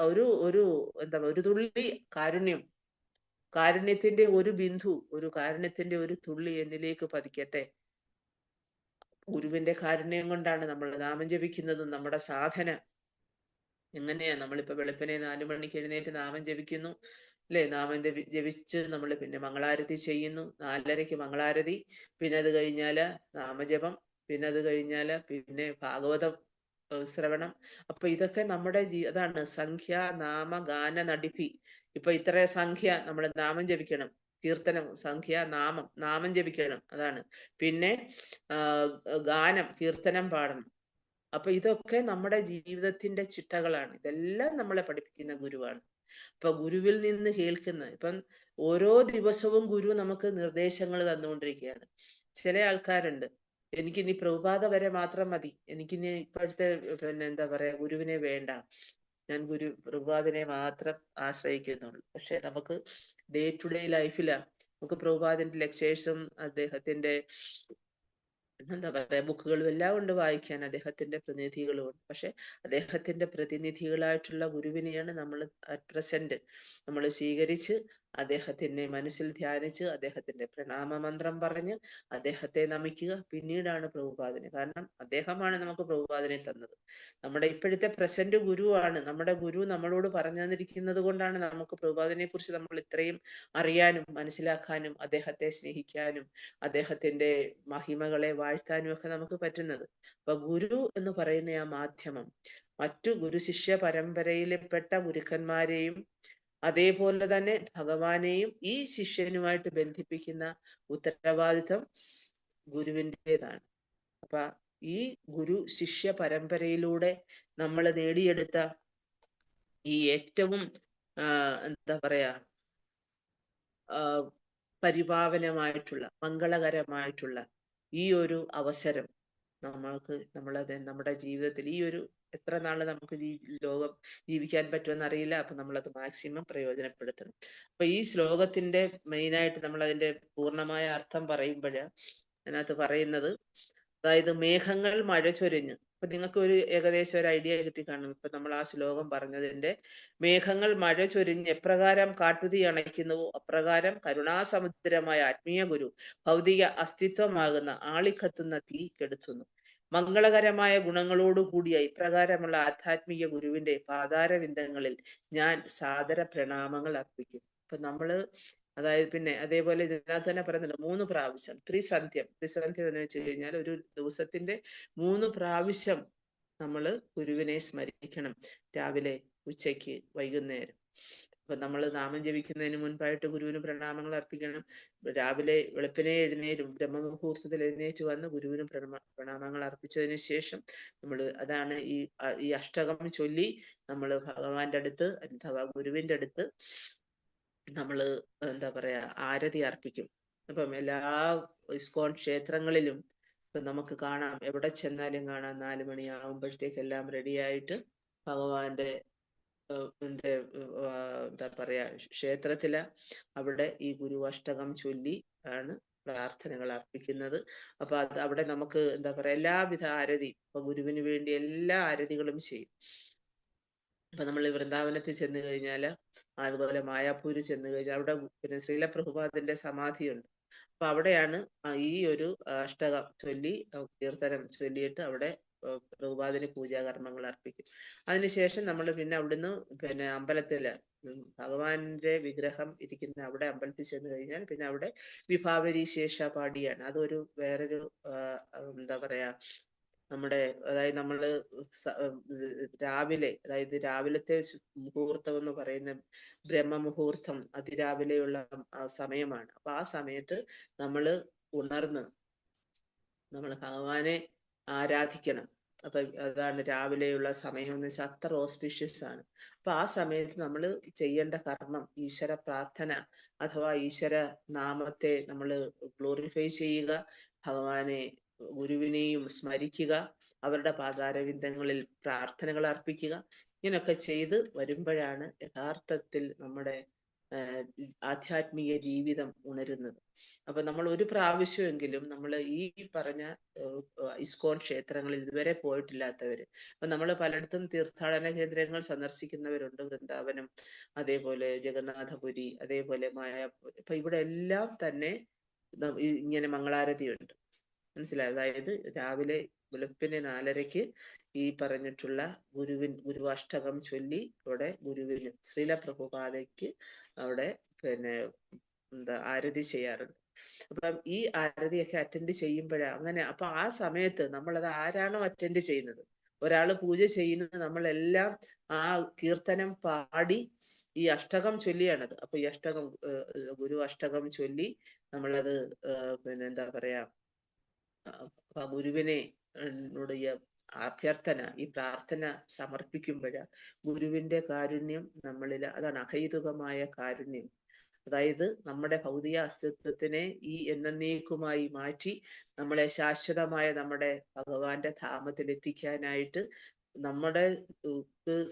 ഒരു ഒരു എന്താ ഒരു തുള്ളി കാരുണ്യത്തിന്റെ ഒരു ബിന്ദു, കാരുണ്യത്തിന്റെ ഒരു തുള്ളി എന്നിലേക്ക് പതിക്കട്ടെ. ഗുരുവിന്റെ കാരുണ്യം കൊണ്ടാണ് നമ്മൾ നാമം ജപിക്കുന്നതും. നമ്മുടെ സാധന എങ്ങനെയാ? നമ്മളിപ്പോ വെളുപ്പിനെ 4 മണിക്ക് എഴുന്നേറ്റ് നാമം ജപിക്കുന്നു, അല്ലെ? നാമം ജപിച്ച് നമ്മൾ പിന്നെ മംഗളാരതി ചെയ്യുന്നു. 4:30 മംഗളാരതി, പിന്നെ അത് കഴിഞ്ഞാല് നാമജപം, പിന്നെ അത് കഴിഞ്ഞാല് പിന്നെ ഭാഗവതം ശ്രവണം. അപ്പൊ ഇതൊക്കെ നമ്മുടെ അതാണ് സംഖ്യ നാമ ഗാന നടിപ്പി. ഇപ്പൊ ഇത്ര സംഖ്യ നമ്മൾ നാമം ജപിക്കണം, കീർത്തനം, സംഖ്യ, നാമം ജപിക്കണം, അതാണ്. പിന്നെ ഗാനം, കീർത്തനം പാടണം. അപ്പൊ ഇതൊക്കെ നമ്മുടെ ജീവിതത്തിന്റെ ചിട്ടകളാണ്. ഇതെല്ലാം നമ്മളെ പഠിപ്പിക്കുന്ന ഗുരുവാണ്. അപ്പൊ ഗുരുവിൽ നിന്ന് കേൾക്കുന്ന, ഇപ്പം ഓരോ ദിവസവും ഗുരു നമുക്ക് നിർദ്ദേശങ്ങൾ തന്നുകൊണ്ടിരിക്കുകയാണ്. ചില ആൾക്കാരുണ്ട്, എനിക്കിനി പ്രഭാത വരെ മാത്രം മതി, എനിക്കിനി ഇപ്പോഴത്തെ പിന്നെ എന്താ പറയാ ഗുരുവിനെ വേണ്ട, ഞാൻ പ്രഭാതിനെ മാത്രം ആശ്രയിക്കുന്നുള്ളൂ. പക്ഷെ നമുക്ക് ഡേ ടു ഡേ ലൈഫിലാ നമുക്ക് പ്രഭാതിന്റെ ലെക്ചേഴ്സും അദ്ദേഹത്തിന്റെ എന്താ പറയാ ബുക്കുകളും എല്ലാം ഉണ്ട് വായിക്കാൻ, അദ്ദേഹത്തിന്റെ പ്രതിനിധികളും ഉണ്ട്. പക്ഷെ അദ്ദേഹത്തിന്റെ പ്രതിനിധികളായിട്ടുള്ള ഗുരുവിനെയാണ് നമ്മൾ അറ്റ് പ്രസന്റ് നമ്മൾ സ്വീകരിച്ച് അദ്ദേഹത്തിനെ മനസ്സിൽ ധ്യാനിച്ച് അദ്ദേഹത്തിന്റെ പ്രണാമ മന്ത്രം പറഞ്ഞ് അദ്ദേഹത്തെ നമിക്കുക. പിന്നീടാണ് പ്രഭുപാദിനെ. കാരണം അദ്ദേഹമാണ് നമുക്ക് പ്രഭുപാദിനെ തന്നത്. നമ്മുടെ ഇപ്പോഴത്തെ പ്രസന്റ് ഗുരുവാണ്. നമ്മുടെ ഗുരു നമ്മളോട് പറഞ്ഞു തന്നിരിക്കുന്നത് കൊണ്ടാണ് നമുക്ക് പ്രഭുപാദിനെ കുറിച്ച് നമ്മൾ ഇത്രയും അറിയാനും മനസ്സിലാക്കാനും അദ്ദേഹത്തെ സ്നേഹിക്കാനും അദ്ദേഹത്തിന്റെ മഹിമകളെ വാഴ്ത്താനും ഒക്കെ നമുക്ക് പറ്റുന്നത്. അപ്പൊ ഗുരു എന്ന് പറയുന്ന ആ മാധ്യമം മറ്റു ഗുരു ശിഷ്യ പരമ്പരയിൽപ്പെട്ട ഗുരുക്കന്മാരെയും അതേപോലെ തന്നെ ഭഗവാനെയും ഈ ശിഷ്യനുമായിട്ട് ബന്ധിപ്പിക്കുന്ന ഉത്തരവാദിത്വം ഗുരുവിൻ്റെതാണ്. അപ്പൊ ഈ ഗുരു ശിഷ്യ പരമ്പരയിലൂടെ നമ്മൾ നേടിയെടുത്ത ഈ ഏറ്റവും എന്താ പറയാ പരിപാവനമായിട്ടുള്ള മംഗളകരമായിട്ടുള്ള ഈ ഒരു അവസരം നമ്മുടെ ജീവിതത്തിൽ ഈ ഒരു എത്ര നാള് നമുക്ക് ലോകം ജീവിക്കാൻ പറ്റുമെന്ന് അറിയില്ല. അപ്പൊ നമ്മളത് മാക്സിമം പ്രയോജനപ്പെടുത്തണം. അപ്പൊ ഈ ശ്ലോകത്തിന്റെ മെയിനായിട്ട് നമ്മൾ അതിന്റെ പൂർണ്ണമായ അർത്ഥം പറയുമ്പോഴ് അതിനകത്ത് പറയുന്നത്, അതായത് മേഘങ്ങൾ മഴ ചൊരിഞ്ഞ്, ഇപ്പൊ നിങ്ങൾക്ക് ഒരു ഏകദേശം ഒരു ഐഡിയ കിട്ടി കാണും. ഇപ്പൊ നമ്മൾ ആ ശ്ലോകം പറഞ്ഞതിന്റെ മേഘങ്ങൾ മഴ ചൊരിഞ്ഞ് എപ്രകാരം കാട്ടുതീ അണയ്ക്കുന്നുവോ അപ്രകാരം കരുണാസമുദ്രമായ ആത്മീയ ഗുരു ഭൗതിക അസ്തിത്വമാകുന്ന ആളിക്കത്തുന്ന തീ കെടുത്തുന്നു. മംഗളകരമായ ഗുണങ്ങളോടുകൂടിയ ഇപ്രകാരമുള്ള ആധ്യാത്മിക ഗുരുവിന്റെ പാതാരവിന്ദങ്ങളിൽ ഞാൻ സാദര പ്രണാമങ്ങൾ അർപ്പിക്കും. ഇപ്പൊ നമ്മള് അതായത് പിന്നെ അതേപോലെ ഇതിനകത്ത് തന്നെ പറയുന്നുണ്ട് 3 പ്രാവശ്യം ത്രിസന്ധ്യം എന്ന് വെച്ച് കഴിഞ്ഞാൽ ഒരു ദിവസത്തിന്റെ 3 പ്രാവശ്യം നമ്മൾ ഗുരുവിനെ സ്മരിക്കണം. രാവിലെ, ഉച്ചയ്ക്ക്, വൈകുന്നേരം. അപ്പൊ നമ്മൾ നാമം ജപിക്കുന്നതിന് മുൻപായിട്ട് ഗുരുവിന് പ്രണാമങ്ങൾ അർപ്പിക്കണം. രാവിലെ വെളുപ്പിനെ ബ്രഹ്മമുഹൂർത്തത്തിൽ എഴുന്നേറ്റ് വന്ന് ഗുരുവിന് പ്രണാമങ്ങൾ അർപ്പിച്ചതിന് ശേഷം അതാണ് ഈ അഷ്ടകം ചൊല്ലി നമ്മൾ ഭഗവാന്റെ അടുത്ത് അഥവാ ഗുരുവിന്റെ അടുത്ത് നമ്മള് എന്താ പറയാ ആരതി അർപ്പിക്കും. അപ്പം എല്ലാ ഇസ്കോൺ ക്ഷേത്രങ്ങളിലും ഇപ്പൊ നമുക്ക് കാണാം, എവിടെ ചെന്നാലും കാണാം 4 മണിയാകുമ്പോഴത്തേക്കെല്ലാം റെഡിയായിട്ട് ഭഗവാന്റെ എന്താ പറയാ ക്ഷേത്രത്തില് അവിടെ ഈ ഗുരുവഷ്ടകം ചൊല്ലി ആണ് പ്രാർത്ഥനകൾ അർപ്പിക്കുന്നത്. അപ്പൊ അത് അവിടെ നമുക്ക് എന്താ പറയാ എല്ലാവിധ ആരതി, ഇപ്പൊ ഗുരുവിന് വേണ്ടി എല്ലാ ആരതികളും ചെയ്യും. അപ്പൊ നമ്മൾ വൃന്ദാവനത്തിൽ ചെന്ന് കഴിഞ്ഞാൽ, അതുപോലെ മായാപ്പൂര് ചെന്ന് കഴിഞ്ഞാൽ അവിടെ പിന്നെ ശ്രീല പ്രഭുപാദിന്റെ സമാധിയുണ്ട്. അപ്പൊ അവിടെയാണ് ഈ ഒരു അഷ്ടകം ചൊല്ലി കീർത്തനം ചൊല്ലിയിട്ട് അവിടെ പ്രഭുപാദിന് പൂജാകർമ്മങ്ങൾ അർപ്പിക്കും. അതിനുശേഷം നമ്മൾ പിന്നെ അവിടുന്ന് പിന്നെ അമ്പലത്തില് ഭഗവാന്റെ വിഗ്രഹം ഇരിക്കുന്ന അവിടെ അമ്പലത്തിൽ ചെന്ന് കഴിഞ്ഞാൽ പിന്നെ അവിടെ വിഭാവരി ശേഷ പാടിയാണ്. അതൊരു വേറൊരു എന്താ പറയാ നമ്മുടെ, അതായത് നമ്മള് രാവിലെ, അതായത് രാവിലത്തെ മുഹൂർത്തം എന്ന് പറയുന്ന ബ്രഹ്മമുഹൂർത്തം അതിരാവിലെയുള്ള സമയമാണ്. അപ്പൊ ആ സമയത്ത് നമ്മള് ഉണർന്ന് നമ്മൾ ഭഗവാനെ ആരാധിക്കണം. അപ്പൊ അതാണ് രാവിലെയുള്ള സമയം എന്ന് വെച്ചാൽ അത്ര ഓസ്പിഷ്യസ് ആണ്. അപ്പൊ ആ സമയത്ത് നമ്മൾ ചെയ്യേണ്ട കർമ്മം ഈശ്വര പ്രാർത്ഥന അഥവാ ഈശ്വര നാമത്തെ നമ്മൾ ഗ്ലോറിഫൈ ചെയ്യുക, ഭഗവാനെ ഗുരുവിനെയും സ്മരിക്കുക, അവരുടെ പാതാരവിന്ദങ്ങളിൽ പ്രാർത്ഥനകൾ അർപ്പിക്കുക. ഇങ്ങനെയൊക്കെ ചെയ്ത് വരുമ്പോഴാണ് യഥാർത്ഥത്തിൽ നമ്മുടെ ആധ്യാത്മിക ജീവിതം ഉണരുന്നത്. അപ്പൊ നമ്മൾ ഒരു പ്രാവശ്യമെങ്കിലും നമ്മൾ ഈ പറഞ്ഞ ഇസ്കോൺ ക്ഷേത്രങ്ങളിൽ ഇതുവരെ പോയിട്ടില്ലാത്തവര്, അപ്പൊ നമ്മൾ പലയിടത്തും തീർത്ഥാടന കേന്ദ്രങ്ങൾ സന്ദർശിക്കുന്നവരുണ്ട്, വൃന്ദാവനം, അതേപോലെ ജഗന്നാഥപുരി, അതേപോലെ മായാപുരി. അപ്പൊ ഇവിടെ എല്ലാം തന്നെ ഇങ്ങനെ മംഗളാരതിയുണ്ട്, മനസ്സിലായോ? അതായത് രാവിലെ വെളുപ്പിന് 4:30 ഈ പറഞ്ഞിട്ടുള്ള ഗുരുവാഷ്ടകം ചൊല്ലി അവിടെ ഗുരുവിന് ശ്രീല പ്രഭുപാദയ്ക്ക് അവിടെ പിന്നെ എന്താ ആരതി ചെയ്യാറുണ്ട്. അപ്പം ഈ ആരതിയൊക്കെ അറ്റൻഡ് ചെയ്യുമ്പോഴാണ് അങ്ങനെ. അപ്പൊ ആ സമയത്ത് നമ്മളത് ആരാണോ അറ്റൻഡ് ചെയ്യുന്നത്, ഒരാള് പൂജ ചെയ്യുന്നത്, നമ്മളെല്ലാം ആ കീർത്തനം പാടി ഈ അഷ്ടകം ചൊല്ലിയാണത്. അപ്പൊ ഈ അഷ്ടകം ഗുരു അഷ്ടകം ചൊല്ലി നമ്മളത് പിന്നെ എന്താ പറയാ ഗുരുവിനെ ഈ അഭ്യർത്ഥന, ഈ പ്രാർത്ഥന സമർപ്പിക്കുമ്പോഴ ഗുരുവിന്റെ കാരുണ്യം നമ്മളിൽ, അതാണ് അഹൈതുകമായ കാരുണ്യം. അതായത് നമ്മുടെ ഭൗതിക അസ്തിത്വത്തിനെ ഈ എന്നേക്കുമായി മാറ്റി നമ്മളെ ശാശ്വതമായ നമ്മുടെ ഭഗവാന്റെ ധാമത്തിൽ എത്തിക്കാനായിട്ട് നമ്മുടെ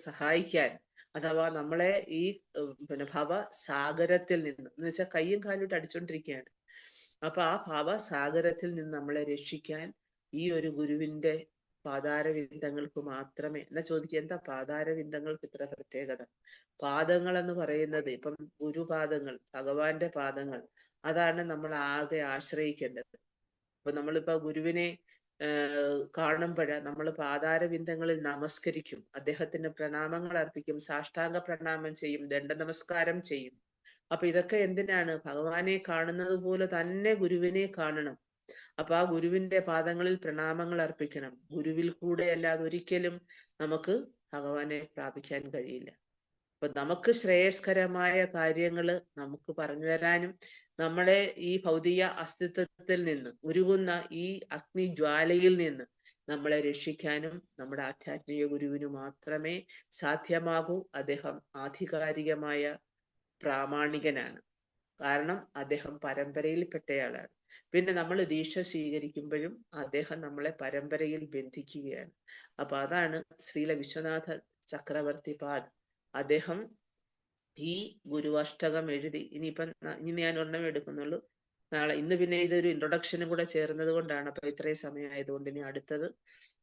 സഹായിക്കാൻ, അഥവാ നമ്മളെ ഈ പിന്നെ ഭവസാഗരത്തിൽ നിന്ന്, എന്ന് വെച്ചാൽ കയ്യും കാലും അടിച്ചോണ്ടിരിക്കുകയാണ്. അപ്പൊ ആ ഭവസാഗരത്തിൽ നിന്ന് നമ്മളെ രക്ഷിക്കാൻ ഈ ഒരു ഗുരുവിന്റെ പാതാരവിന്ദങ്ങൾക്ക് മാത്രമേ. എന്നാ ചോദിക്കുക, എന്താ പാതാരവിന്ദങ്ങൾക്ക് ഇത്ര പ്രത്യേകത? പാദങ്ങൾ എന്ന് പറയുന്നത് ഇപ്പം ഗുരുപാദങ്ങൾ, ഭഗവാന്റെ പാദങ്ങൾ, അതാണ് നമ്മൾ ആകെ ആശ്രയിക്കേണ്ടത്. അപ്പൊ നമ്മളിപ്പോ ഗുരുവിനെ കാണുമ്പോഴ നമ്മൾ പാതാരവിന്ദങ്ങളിൽ നമസ്കരിക്കും, അദ്ദേഹത്തിന് പ്രണാമങ്ങൾ അർപ്പിക്കും, സാഷ്ടാംഗ പ്രണാമം ചെയ്യും, ദണ്ഡ നമസ്കാരം ചെയ്യും. അപ്പൊ ഇതൊക്കെ എന്തിനാണ്? ഭഗവാനെ കാണുന്നത് പോലെ തന്നെ ഗുരുവിനെ കാണണം. അപ്പൊ ആ ഗുരുവിന്റെ പാദങ്ങളിൽ പ്രണാമങ്ങൾ അർപ്പിക്കണം. ഗുരുവിൽ കൂടെ അല്ലാതെ ഒരിക്കലും നമുക്ക് ഭഗവാനെ പ്രാപിക്കാൻ കഴിയില്ല. അപ്പൊ നമുക്ക് ശ്രേയസ്കരമായ കാര്യങ്ങള് നമുക്ക് പറഞ്ഞു തരാനും, നമ്മളെ ഈ ഭൗതിക അസ്തിത്വത്തിൽ നിന്ന് ഉരുകുന്ന ഈ അഗ്നിജ്വാലയിൽ നിന്ന് നമ്മളെ രക്ഷിക്കാനും നമ്മുടെ ആധ്യാത്മിക ഗുരുവിന് മാത്രമേ സാധ്യമാകൂ. അദ്ദേഹം ആധികാരികമായ പ്രാമാണികനാണ്. കാരണം അദ്ദേഹം പരമ്പരയിൽപ്പെട്ടയാളാണ്. പിന്നെ നമ്മൾ ദീക്ഷ സ്വീകരിക്കുമ്പോഴും അദ്ദേഹം നമ്മളെ പരമ്പരയിൽ ബന്ധിക്കുകയാണ്. അപ്പൊ അതാണ് ശ്രീല വിശ്വനാഥ ചക്രവർത്തി പാദ്. അദ്ദേഹം ഈ ഗുരുവാഷ്ടകം എഴുതി, ഇനി ഞാൻ ഒരെണ്ണം എടുക്കുന്നുള്ളൂ, നാളെ, ഇന്ന് പിന്നെ ഇതൊരു ഇൻട്രൊഡക്ഷനും കൂടെ ചേർന്നത് കൊണ്ടാണ്. അപ്പൊ ഇത്രയും സമയം ആയതുകൊണ്ട് ഇനി അടുത്തത്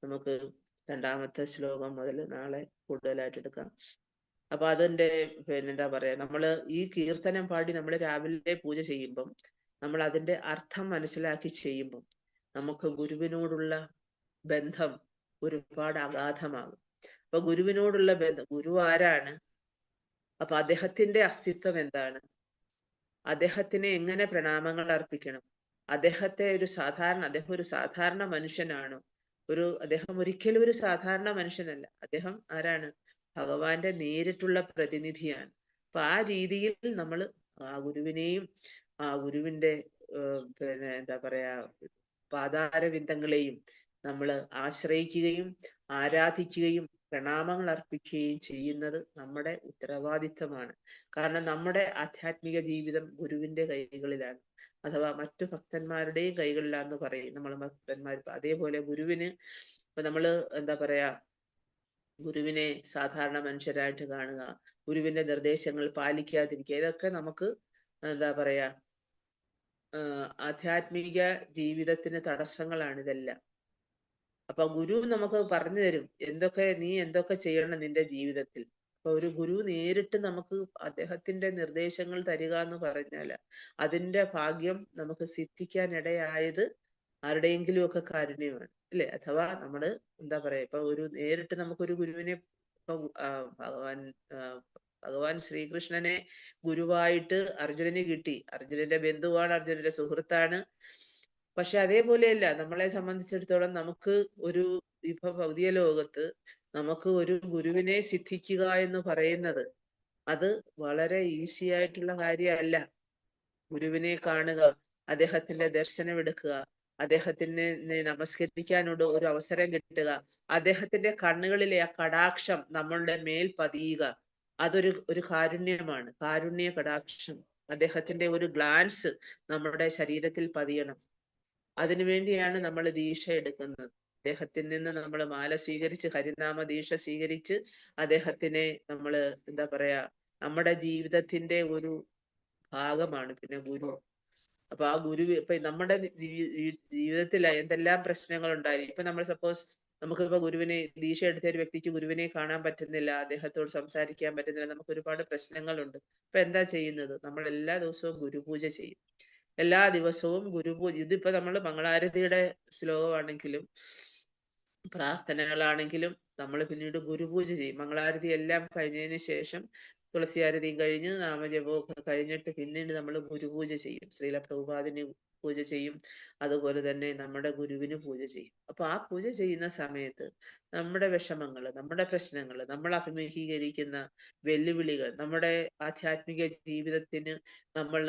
നമുക്ക് 2ാമത്തെ ശ്ലോകം മുതൽ നാളെ കൂടുതലായിട്ട് എടുക്കാം. അപ്പൊ അതിന്റെ എന്താ പറയാ, നമ്മള് ഈ കീർത്തനം പാടി നമ്മൾ രാവിലെ പൂജ ചെയ്യുമ്പം, നമ്മൾ അതിന്റെ അർത്ഥം മനസ്സിലാക്കി ചെയ്യുമ്പം നമുക്ക് ഗുരുവിനോടുള്ള ബന്ധം ഒരുപാട് അഗാധമാകും. അപ്പൊ ഗുരുവിനോടുള്ള ബന്ധം, ഗുരു ആരാണ്, അപ്പൊ അദ്ദേഹത്തിന്റെ അസ്തിത്വം എന്താണ്, അദ്ദേഹത്തിന് എങ്ങനെ പ്രണാമങ്ങൾ അർപ്പിക്കണം, അദ്ദേഹം ഒരു സാധാരണ മനുഷ്യനാണോ, അദ്ദേഹം ഒരിക്കലും ഒരു സാധാരണ മനുഷ്യനല്ല. അദ്ദേഹം ആരാണ്? ഭഗവാന്റെ നേരിട്ടുള്ള പ്രതിനിധിയാണ്. അപ്പൊ ആ രീതിയിൽ നമ്മൾ ആ ഗുരുവിനെയും ആ ഗുരുവിന്റെ പിന്നെ എന്താ പറയാ പാതാരവിന്ദങ്ങളെയും നമ്മൾ ആശ്രയിക്കുകയും ആരാധിക്കുകയും പ്രണാമങ്ങൾ അർപ്പിക്കുകയും ചെയ്യുന്നത് നമ്മുടെ ഉത്തരവാദിത്തമാണ്. കാരണം നമ്മുടെ ആധ്യാത്മിക ജീവിതം ഗുരുവിന്റെ കൈകളിലാണ്, അഥവാ മറ്റു ഭക്തന്മാരുടെയും കൈകളിലാന്ന് പറയും നമ്മൾ ഭക്തന്മാർ. അതേപോലെ ഗുരുവിന് ഇപ്പൊ നമ്മള് എന്താ പറയാ, ഗുരുവിനെ സാധാരണ മനുഷ്യരായിട്ട് കാണുക, ഗുരുവിന്റെ നിർദ്ദേശങ്ങൾ പാലിക്കാതിരിക്കുക, ഇതൊക്കെ നമുക്ക് എന്താ പറയാ ആധ്യാത്മിക ജീവിതത്തിന് തടസ്സങ്ങളാണ് ഇതെല്ലാം. അപ്പൊ ഗുരു നമുക്ക് പറഞ്ഞു തരും നീ എന്തൊക്കെ ചെയ്യണം നിന്റെ ജീവിതത്തിൽ. അപ്പൊ ഒരു ഗുരു നേരിട്ട് നമുക്ക് അദ്ദേഹത്തിന്റെ നിർദ്ദേശങ്ങൾ തരിക എന്ന് പറഞ്ഞാൽ അതിന്റെ ഭാഗ്യം നമുക്ക് സിദ്ധിക്കാൻ ഇടയായത് ആരുടെയെങ്കിലും ഒക്കെ കാരുണ്യമാണ്, അല്ലെ? അഥവാ നമ്മള് എന്താ പറയാ, ഇപ്പൊ നേരിട്ട് നമുക്കൊരു ഗുരുവിനെ, ഇപ്പൊ ഭഗവാൻ ആ, ഭഗവാൻ ശ്രീകൃഷ്ണനെ ഗുരുവായിട്ട് അർജുനന് കിട്ടി. അർജുനന്റെ ബന്ധുവാണ്, അർജുനന്റെ സുഹൃത്താണ്. പക്ഷെ അതേപോലെയല്ല നമ്മളെ സംബന്ധിച്ചിടത്തോളം നമുക്ക് ഒരു ഇപ്പൊ ഭൗതിക ലോകത്ത് നമുക്ക് ഒരു ഗുരുവിനെ സിദ്ധിക്കുക എന്ന് പറയുന്നത് അത് വളരെ ഈസി ആയിട്ടുള്ള കാര്യമല്ല. ഗുരുവിനെ കാണുക, അദ്ദേഹത്തിന്റെ ദർശനം എടുക്കുക, അദ്ദേഹത്തിന് നമസ്കരിക്കാനോട് ഒരു അവസരം കിട്ടുക, അദ്ദേഹത്തിന്റെ കണ്ണുകളിലെ ആ കടാക്ഷം നമ്മളുടെ മേൽ പതിയുക, അതൊരു കാരുണ്യമാണ്. കാരുണ്യ കടാക്ഷം, അദ്ദേഹത്തിന്റെ ഒരു ഗ്ലാൻസ് നമ്മുടെ ശരീരത്തിൽ പതിയണം. അതിനുവേണ്ടിയാണ് നമ്മൾ ദീക്ഷ എടുക്കുന്നത്. അദ്ദേഹത്തിൽ നിന്ന് നമ്മൾ മാല സ്വീകരിച്ച്, ഹരിനാമ ദീക്ഷ സ്വീകരിച്ച് അദ്ദേഹത്തിനെ നമ്മൾ എന്താ പറയാ, നമ്മുടെ ജീവിതത്തിന്റെ ഒരു ഭാഗമാണ് പിന്നെ ഗുരു. അപ്പൊ ആ ഗുരു ഇപ്പൊ നമ്മുടെ ജീവിതത്തിൽ എന്തെല്ലാം പ്രശ്നങ്ങൾ ഉണ്ടായി, ഇപ്പൊ നമ്മൾ സപ്പോസ് നമുക്കിപ്പോ ഗുരുവിനെ ദീക്ഷ എടുത്ത ഒരു വ്യക്തിക്ക് ഗുരുവിനെ കാണാൻ പറ്റുന്നില്ല, അദ്ദേഹത്തോട് സംസാരിക്കാൻ പറ്റുന്നില്ല, നമുക്ക് ഒരുപാട് പ്രശ്നങ്ങളുണ്ട്. അപ്പൊ എന്താ ചെയ്യുന്നത്? നമ്മൾ എല്ലാ ദിവസവും ഗുരുപൂജ ചെയ്യും. എല്ലാ ദിവസവും ഗുരുപൂജ. ഇതിപ്പോ നമ്മൾ മംഗളാരതിയുടെ ശ്ലോകമാണെങ്കിലും പ്രാർത്ഥനകളാണെങ്കിലും നമ്മൾ പിന്നീട് ഗുരുപൂജ ചെയ്യും. മംഗളാരതി എല്ലാം കഴിഞ്ഞതിന് ശേഷം തുളസിയാരതിയും കഴിഞ്ഞ് നാമജപവും ഒക്കെ കഴിഞ്ഞിട്ട് പിന്നീട് നമ്മൾ ഗുരുപൂജ ചെയ്യും. ശ്രീല പ്രഭുപാദിന് പൂജ ചെയ്യും, അതുപോലെ തന്നെ നമ്മുടെ ഗുരുവിന് പൂജ ചെയ്യും. അപ്പൊ ആ പൂജ ചെയ്യുന്ന സമയത്ത് നമ്മുടെ വിഷമങ്ങൾ, നമ്മുടെ പ്രശ്നങ്ങൾ, നമ്മൾ അഭിമുഖീകരിക്കുന്ന വെല്ലുവിളികൾ, നമ്മുടെ ആധ്യാത്മിക ജീവിതത്തിന് നമ്മൾ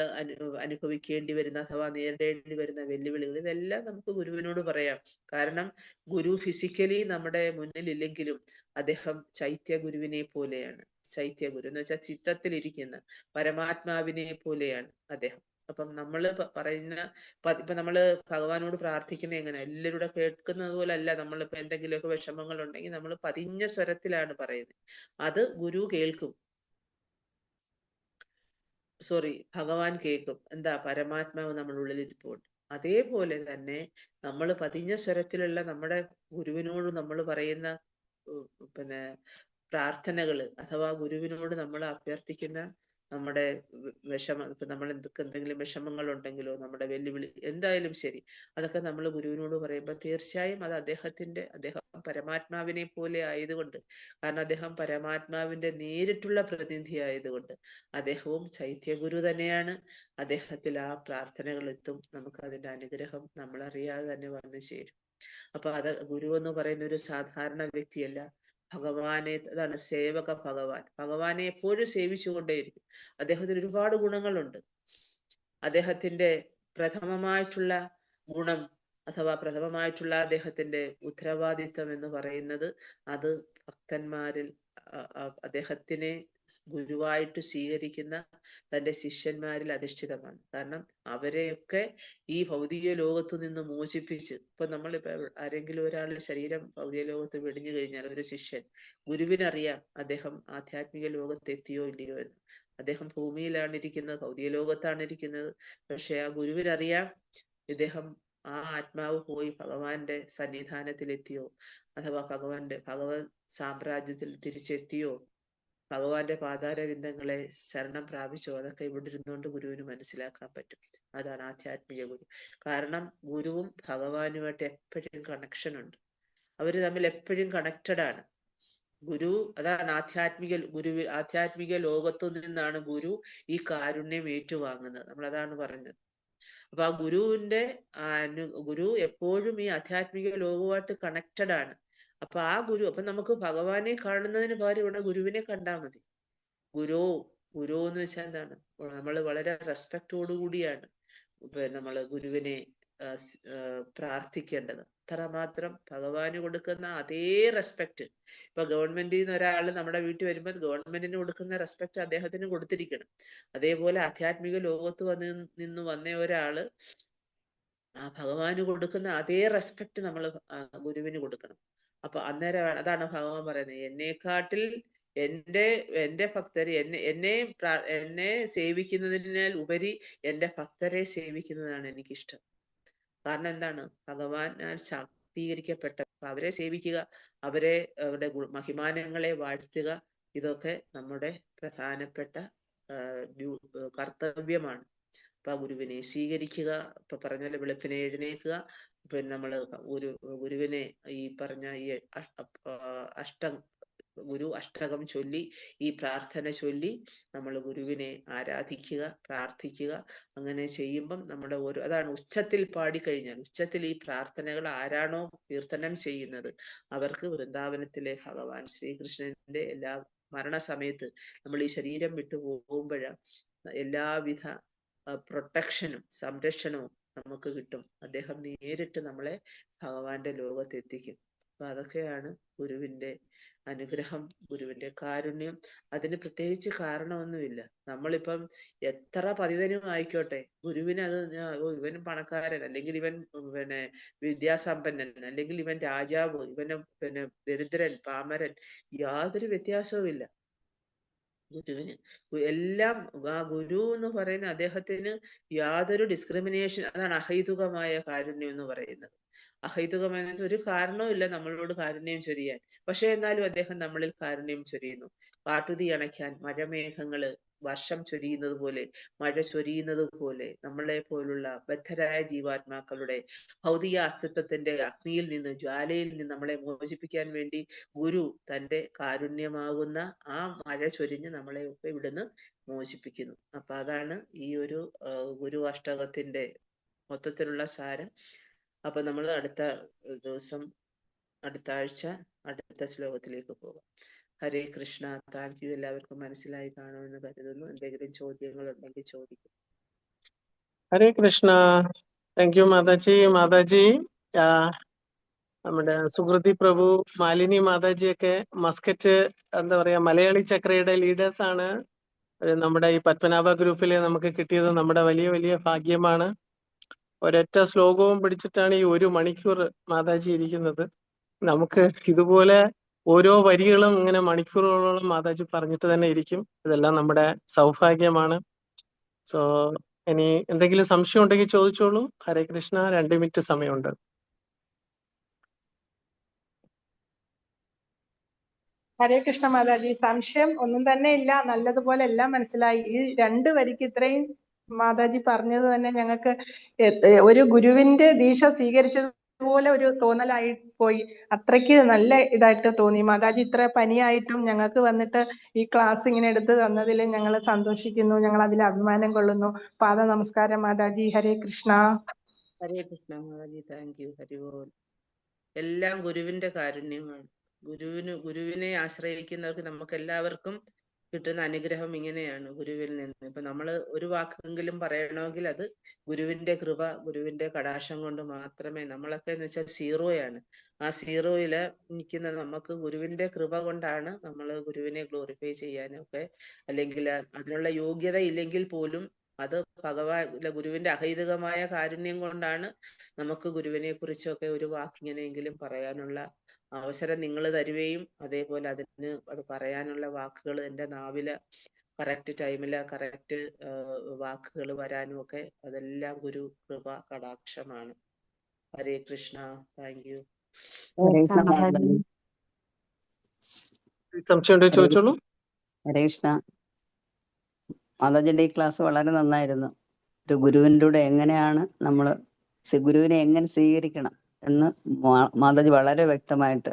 അനുഭവിക്കേണ്ടി വരുന്ന അഥവാ നേരിടേണ്ടി വരുന്ന വെല്ലുവിളികൾ, ഇതെല്ലാം നമുക്ക് ഗുരുവിനോട് പറയാം. കാരണം ഗുരു ഫിസിക്കലി നമ്മുടെ മുന്നിലില്ലെങ്കിലും അദ്ദേഹം ചൈത്യ ഗുരുവിനെ പോലെയാണ്. ചൈത്യ ഗുരു എന്ന് വെച്ചാൽ ചിത്തത്തിലിരിക്കുന്ന പരമാത്മാവിനെ പോലെയാണ് അദ്ദേഹം. അപ്പം നമ്മള് പറയുന്ന ഇപ്പൊ നമ്മള് ഭഗവാനോട് പ്രാർത്ഥിക്കുന്ന എങ്ങനെ എല്ലാവരുടെ കേൾക്കുന്നത് പോലെ അല്ല. നമ്മളിപ്പോ എന്തെങ്കിലുമൊക്കെ വിഷമങ്ങൾ ഉണ്ടെങ്കിൽ നമ്മൾ പതിഞ്ഞ സ്വരത്തിലാണ് പറയുന്നത്. അത് ഗുരു കേൾക്കും, ഭഗവാൻ കേൾക്കും. എന്താ? പരമാത്മാവ് നമ്മുടെ ഉള്ളിൽ ഇരിപ്പുണ്ട്. അതേപോലെ തന്നെ നമ്മൾ പതിഞ്ഞ സ്വരത്തിലുള്ള നമ്മുടെ ഗുരുവിനോട് നമ്മൾ പറയുന്ന പിന്നെ പ്രാർത്ഥനകള് അഥവാ ഗുരുവിനോട് നമ്മൾ അഭ്യർത്ഥിക്കുന്ന നമ്മുടെ ഇപ്പൊ നമ്മൾ എന്തെങ്കിലും വിഷമങ്ങൾ ഉണ്ടെങ്കിലോ നമ്മുടെ വെല്ലുവിളി എന്തായാലും ശരി, അതൊക്കെ നമ്മൾ ഗുരുവിനോട് പറയുമ്പോൾ തീർച്ചയായും അത് അദ്ദേഹം പരമാത്മാവിനെ പോലെ ആയതുകൊണ്ട്, കാരണം അദ്ദേഹം പരമാത്മാവിന്റെ നേരിട്ടുള്ള പ്രതിനിധി ആയതുകൊണ്ട് അദ്ദേഹവും ചൈത്യഗുരു തന്നെയാണ്. അദ്ദേഹത്തിൽ ആ പ്രാർത്ഥനകൾ എത്തും, നമുക്ക് അതിന്റെ അനുഗ്രഹം നമ്മൾ അറിയാതെ തന്നെ വന്നു ചേരും. അപ്പൊ ഗുരു എന്ന് പറയുന്ന ഒരു സാധാരണ വ്യക്തിയല്ല. ഭഗവാനെ, അതാണ് സേവക ഭഗവാൻ. ഭഗവാനെ എപ്പോഴും സേവിച്ചുകൊണ്ടേയിരിക്കും. അദ്ദേഹത്തിന് ഒരുപാട് ഗുണങ്ങളുണ്ട്. അദ്ദേഹത്തിന്റെ പ്രഥമമായിട്ടുള്ള ഗുണം അഥവാ പ്രഥമമായിട്ടുള്ള അദ്ദേഹത്തിന്റെ ഉത്തരവാദിത്വം എന്ന് പറയുന്നത് അത് ഭക്തന്മാരിൽ അദ്ദേഹത്തിനെ ഗുരുവായിട്ട് സ്വീകരിക്കുന്ന തന്റെ ശിഷ്യന്മാരിൽ അധിഷ്ഠിതമാണ്. കാരണം അവരെയൊക്കെ ഈ ഭൗതിക ലോകത്തു നിന്ന് മോചിപ്പിച്ച്, ഇപ്പൊ നമ്മളിപ്പോ ആരെങ്കിലും ഒരാളുടെ ശരീരം ഭൗതിക ലോകത്ത് വെടിഞ്ഞു കഴിഞ്ഞാൽ ഒരു ശിഷ്യൻ, ഗുരുവിനറിയാം അദ്ദേഹം ആധ്യാത്മിക ലോകത്ത് എത്തിയോ ഇല്ലയോ എന്ന്. അദ്ദേഹം ഭൂമിയിലാണ് ഇരിക്കുന്നത്, ഭൗതിക ലോകത്താണ് ഇരിക്കുന്നത്. പക്ഷെ ആ ഗുരുവിനറിയാം ഇദ്ദേഹം ആ ആത്മാവ് പോയി ഭഗവാന്റെ സന്നിധാനത്തിൽ എത്തിയോ, അഥവാ ഭഗവത് സാമ്രാജ്യത്തിൽ തിരിച്ചെത്തിയോ, ഭഗവാന്റെ പാതാരവിന്ദങ്ങളെ ശരണം പ്രാപിച്ചോ, അതൊക്കെ ഇവിടെ ഇരുന്നുകൊണ്ട് ഗുരുവിന് മനസ്സിലാക്കാൻ പറ്റും. അതാണ് ആധ്യാത്മിക ഗുരു. കാരണം ഗുരുവും ഭഗവാനുമായിട്ട് എപ്പോഴും കണക്ഷൻ ഉണ്ട്. അവര് തമ്മിൽ എപ്പോഴും കണക്റ്റഡ് ആണ്. ഗുരു, അതാണ് ആധ്യാത്മിക ലോകത്തു നിന്നാണ് ഗുരു ഈ കാരുണ്യം ഏറ്റുവാങ്ങുന്നത്. നമ്മൾ അതാണ് പറഞ്ഞത്. അപ്പൊ ആ ഗുരു എപ്പോഴും ഈ ആധ്യാത്മിക ലോകവുമായിട്ട് കണക്റ്റഡ് ആണ്. അപ്പൊ അപ്പൊ നമുക്ക് ഭഗവാനെ കാണുന്നതിന് പകരം ഇവിടെ ഗുരുവിനെ കണ്ടാൽ മതി. ഗുരു എന്ന് വെച്ചാൽ എന്താണ്? നമ്മൾ വളരെ റെസ്പെക്റ്റോടു കൂടിയാണ് നമ്മള് ഗുരുവിനെ പ്രാർത്ഥിക്കേണ്ടത്. അത്രമാത്രം ഭഗവാന് കൊടുക്കുന്ന അതേ റെസ്പെക്ട്. ഇപ്പൊ ഗവൺമെന്റിൽ നിന്ന് ഒരാൾ നമ്മുടെ വീട്ടിൽ വരുമ്പോൾ ഗവൺമെന്റിന് കൊടുക്കുന്ന റെസ്പെക്ട് അദ്ദേഹത്തിന് കൊടുത്തിരിക്കണം. അതേപോലെ ആധ്യാത്മിക ലോകത്ത് നിന്ന് വന്ന ഒരാള് ഭഗവാന് കൊടുക്കുന്ന അതേ റെസ്പെക്ട് നമ്മൾ ഗുരുവിന് കൊടുക്കണം. അപ്പൊ അന്നേരം അതാണ് ഭഗവാൻ പറയുന്നത്, എന്നെക്കാട്ടിൽ എന്റെ ഭക്തരെ എന്നെ സേവിക്കുന്നതിനാൽ ഉപരി എന്റെ ഭക്തരെ സേവിക്കുന്നതാണ് എനിക്കിഷ്ടം. കാരണം എന്താണ്? ഭഗവാനാൽ ശാക്തീകരിക്കപ്പെട്ട അവരെ സേവിക്കുക, അവരുടെ മഹിമാനങ്ങളെ വാഴ്ത്തുക, ഇതൊക്കെ നമ്മുടെ പ്രധാനപ്പെട്ട കർത്തവ്യമാണ്. അപ്പൊ ആ സ്വീകരിക്കുക, ഇപ്പൊ പറഞ്ഞ പോലെ വെളുപ്പിനെ എഴുന്നേൽക്കുക, പിന്നെ നമ്മള് ഗുരുവിനെ ഈ പറഞ്ഞ ഈ ഗുരു അഷ്ടകം ചൊല്ലി, ഈ പ്രാർത്ഥന ചൊല്ലി നമ്മൾ ഗുരുവിനെ ആരാധിക്കുക, പ്രാർത്ഥിക്കുക. അങ്ങനെ ചെയ്യുമ്പം നമ്മുടെ അതാണ് ഉച്ചത്തിൽ പാടിക്കഴിഞ്ഞാൽ, ഉച്ചത്തിൽ ഈ പ്രാർത്ഥനകൾ ആരാണോ കീർത്തനം ചെയ്യുന്നത് അവർക്ക് വൃന്ദാവനത്തിലെ ഭഗവാൻ ശ്രീകൃഷ്ണന്റെ എല്ലാ മരണസമയത്ത് നമ്മൾ ഈ ശരീരം വിട്ടു പോകുമ്പോഴാണ് എല്ലാവിധ പ്രൊട്ടക്ഷനും സംരക്ഷണവും നമുക്ക് കിട്ടും. അദ്ദേഹം നേരിട്ട് നമ്മളെ ഭഗവാന്റെ ലോകത്തെത്തിക്കും. അപ്പൊ അതൊക്കെയാണ് ഗുരുവിന്റെ അനുഗ്രഹം, ഗുരുവിന്റെ കാരുണ്യം. അതിന് പ്രത്യേകിച്ച് കാരണമൊന്നുമില്ല. നമ്മളിപ്പം എത്ര പതിതനും ആയിക്കോട്ടെ, ഗുരുവിന് അത് ഇവൻ പണക്കാരൻ, അല്ലെങ്കിൽ ഇവൻ പിന്നെ വിദ്യാസമ്പന്നൻ, അല്ലെങ്കിൽ ഇവൻ രാജാവ്, ഇവന് പിന്നെ ദരിദ്രൻ, പാമരൻ, യാതൊരു വ്യത്യാസവും ഇല്ല. ഗുരുവിന് എല്ലാം ആ ഗുരു എന്ന് പറയുന്ന അദ്ദേഹത്തിന് യാതൊരു ഡിസ്ക്രിമിനേഷൻ, അതാണ് അഹൈതുകമായ കാരുണ്യം എന്ന് പറയുന്നത്. അഹൈതുകമായ ഒരു കാരണവും ഇല്ല നമ്മളോട് കാരുണ്യം ചൊരിയാൻ. പക്ഷെ എന്നാലും അദ്ദേഹം നമ്മളിൽ കാരുണ്യം ചൊരിയുന്നു. കാട്ടുതീ അണയ്ക്കാൻ മഴമേഘങ്ങള് വർഷം ചൊരിയുന്നത് പോലെ, മഴ ചൊരിയുന്നത് പോലെ നമ്മളെ പോലുള്ള ബദ്ധരായ ജീവാത്മാക്കളുടെ ഭൗതിക അസ്തിത്വത്തിന്റെ അഗ്നിയിൽ നിന്ന്, ജ്വാലയിൽ നിന്ന് നമ്മളെ മോചിപ്പിക്കാൻ വേണ്ടി ഗുരു തന്റെ കാരുണ്യമാകുന്ന ആ മഴ ചൊരിഞ്ഞ് നമ്മളെ ഒക്കെ ഇവിടുന്ന് മോചിപ്പിക്കുന്നു. അപ്പൊ അതാണ് ഈ ഒരു ഗുരു അഷ്ടകത്തിന്റെ മൊത്തത്തിലുള്ള സാരം. അപ്പൊ നമ്മൾ അടുത്ത ദിവസം, അടുത്ത ആഴ്ച അടുത്ത ശ്ലോകത്തിലേക്ക് പോകാം. ഹരേ കൃഷ്ണ. Thank you. എല്ലാവർക്കും മനസ്സിലായി കാണുമെന്ന് കരുതുന്നു. എന്തെങ്കിലും ചോദ്യങ്ങൾ ഉണ്ടെങ്കിൽ ചോദിക്കും. ഹരേ കൃഷ്ണ. Thank you mataji. നമ്മുടെ സുഹൃതി പ്രഭു, മാലിനി മാതാജിയൊക്കെ മസ്കറ്റ് എന്താ പറയാ മലയാളി ചക്രയുടെ ലീഡേഴ്സ് ആണ്. നമ്മുടെ ഈ പത്മനാഭ ഗ്രൂപ്പിൽ നമുക്ക് കിട്ടിയത് നമ്മുടെ വലിയ വലിയ ഭാഗ്യമാണ്. ഒരൊറ്റ ശ്ലോകവും പിടിച്ചിട്ടാണ് ഈ 1 മണിക്കൂർ മാതാജി ഇരിക്കുന്നത്. നമുക്ക് ഇതുപോലെ ഓരോ വരികളും ഇങ്ങനെ മണിക്കൂറുകളോളം മാതാജി പറഞ്ഞിട്ട് തന്നെ ഇരിക്കും. ഇതെല്ലാം നമ്മുടെ സൗഭാഗ്യമാണ്. സോ ഇനി എന്തെങ്കിലും സംശയം ഉണ്ടെങ്കിൽ ചോദിച്ചോളൂ. ഹരേ കൃഷ്ണ. 2 മിനിറ്റ് സമയമുണ്ട്. ഹരേ കൃഷ്ണ മാതാജി. സംശയം ഒന്നും തന്നെ ഇല്ല, നല്ലതുപോലെ എല്ലാം മനസ്സിലായി. ഈ 2 വരിക്ക് ഇത്രയും മാതാജി പറഞ്ഞത് തന്നെ ഞങ്ങൾക്ക് ഒരു ഗുരുവിന്റെ ദീക്ഷ സ്വീകരിച്ചതുപോലെ ഒരു തോന്നലായി പോയി. അത്രയ്ക്ക് നല്ല ഇതായിട്ട് തോന്നി. മാതാജി ഇത്ര പനിയായിട്ടും ഞങ്ങൾക്ക് വന്നിട്ട് ഈ ക്ലാസ് ഇങ്ങനെ എടുത്തു തന്നതിൽ ഞങ്ങൾ സന്തോഷിക്കുന്നു. ഞങ്ങൾ അതിൽ അഭിമാനം കൊള്ളുന്നു. പാദ നമസ്കാരം മാതാജി. ഹരേ കൃഷ്ണ. ഹരേ കൃഷ്ണ മാതാജി. Thank you. ഹരിബോൾ. എല്ലാം ഗുരുവിന്റെ കാരുണ്യമാണ്. ഗുരുവിനെ ആശ്രയിക്കുന്നവർക്ക് നമുക്ക് എല്ലാവർക്കും കിട്ടുന്ന അനുഗ്രഹം ഇങ്ങനെയാണ് ഗുരുവിൽ നിന്ന്. ഇപ്പൊ നമ്മൾ ഒരു വാക്കെങ്കിലും പറയണമെങ്കിൽ അത് ഗുരുവിന്റെ കൃപ, ഗുരുവിന്റെ കടാക്ഷം കൊണ്ട് മാത്രമേ. നമ്മളൊക്കെ എന്ന് വെച്ചാൽ സീറോയാണ്. ആ സീറോയില് നിൽക്കുന്ന നമുക്ക് ഗുരുവിന്റെ കൃപ കൊണ്ടാണ് നമ്മൾ ഗുരുവിനെ ഗ്ലോറിഫൈ ചെയ്യാനൊക്കെ, അല്ലെങ്കിൽ അതിനുള്ള യോഗ്യത ഇല്ലെങ്കിൽ പോലും അത് ഗുരുവിന്റെ അഹൈതുകമായ കാരുണ്യം കൊണ്ടാണ് നമുക്ക് ഗുരുവിനെ കുറിച്ചൊക്കെ ഒരു വാക്കിങ്ങനെയെങ്കിലും പറയാനുള്ള അവസരം നിങ്ങൾ തരുകയും, അതേപോലെ അത് പറയാനുള്ള വാക്കുകൾ എൻ്റെ നാവില് കറക്റ്റ് ടൈമില് കറക്റ്റ് വാക്കുകൾ വരാനും ഒക്കെ അതെല്ലാം ഗുരു കൃപ കടാക്ഷമാണ്. ഹരേ കൃഷ്ണ. Thank you. സംശയം ഉണ്ടെങ്കിൽ ചോദിച്ചോളൂ. ഹരേ കൃഷ്ണ. മാതാജിയുടെ ഈ ക്ലാസ് വളരെ നന്നായിരുന്നു. ഒരു ഗുരുവിൻ്റെ കൂടെ എങ്ങനെയാണ് നമ്മൾ ഗുരുവിനെ എങ്ങനെ സ്വീകരിക്കണം എന്ന് മാതാജി വളരെ വ്യക്തമായിട്ട്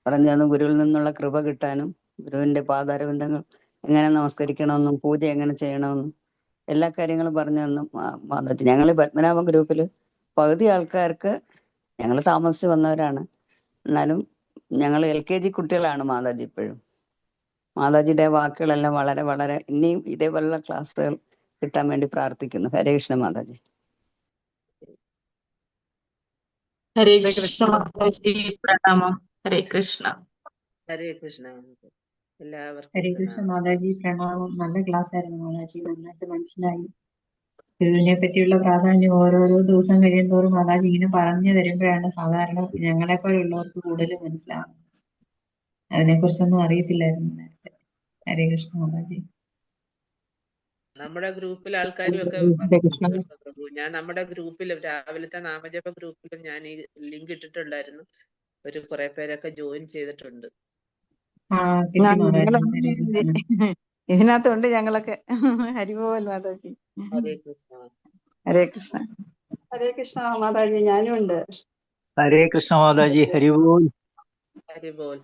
പറഞ്ഞു തന്നു. ഗുരുവിൽ നിന്നുള്ള കൃപ കിട്ടാനും, ഗുരുവിന്റെ പാദാരവിന്ദങ്ങൾ എങ്ങനെ നമസ്കരിക്കണമെന്നും പൂജ എങ്ങനെ ചെയ്യണമെന്നും എല്ലാ കാര്യങ്ങളും പറഞ്ഞു തന്നു മാതാജി. ഞങ്ങൾ പത്മനാഭ ഗ്രൂപ്പിൽ പകുതി ആൾക്കാർക്ക്, ഞങ്ങൾ താമസിച്ച് വന്നവരാണ്, എന്നാലും ഞങ്ങൾ LKG കുട്ടികളാണ് മാതാജി. ഇപ്പോഴും മാതാജിയുടെ വാക്കുകളെല്ലാം വളരെ വളരെ ഇനിയും ഇതേപോലുള്ള ക്ലാസ്സുകൾ കിട്ടാൻ വേണ്ടി പ്രാർത്ഥിക്കുന്നു. ഹരേ കൃഷ്ണ മാതാജി. ഹരേ കൃഷ്ണ മാതാജി. പ്രണാമം. ഹരേ കൃഷ്ണ. ഹരേ കൃഷ്ണ. എല്ലാവർക്കും ഹരേ കൃഷ്ണ മാതാജി. പ്രണാമം. നല്ല ക്ലാസ് ആയിരുന്നു മാതാജി. നന്നായിട്ട് മനസ്സിലായി. ഗുരുവിനെ പറ്റിയുള്ള പ്രാധാന്യം ഓരോരോ ദിവസം കഴിയുന്തോറും മാതാജി ഇങ്ങനെ പറഞ്ഞു തരുമ്പോഴാണ് സാധാരണ ഞങ്ങളെ പോലുള്ളവർക്ക് കൂടുതൽ മനസ്സിലാവുന്നത്. അതിനെക്കുറിച്ചൊന്നും അറിയത്തില്ലായിരുന്നു നേരത്തെ. ഹരേ കൃഷ്ണ മാതാജി. നമ്മുടെ ഗ്രൂപ്പിൽ ആൾക്കാരും ഒക്കെ ഹരേ കൃഷ്ണ. വന്നിട്ടുണ്ട് പ്രഭു. ഞാൻ നമ്മുടെ ഗ്രൂപ്പിൽ രാവിലത്തെ നാമജപ ഗ്രൂപ്പിലും ഞാൻ ഈ ലിങ്ക് ഇട്ടിട്ടുണ്ടായിരുന്നു. ഒരു കുറെ പേരൊക്കെ ജോയിൻ ചെയ്തിട്ടുണ്ട്. ആ കിട്ടി മാതാജി. ഇതിനകത്തുണ്ട് ഞങ്ങളൊക്കെ. ഹരിബോൽ മാതാജി. ഹരേ കൃഷ്ണ. ഹരേ കൃഷ്ണ. ഹരേ കൃഷ്ണ മാതാജി, ഞാനും ഉണ്ട്. ഹരേ കൃഷ്ണ മാതാജി. ഹരിബോൽ. ഹരിബോൽ.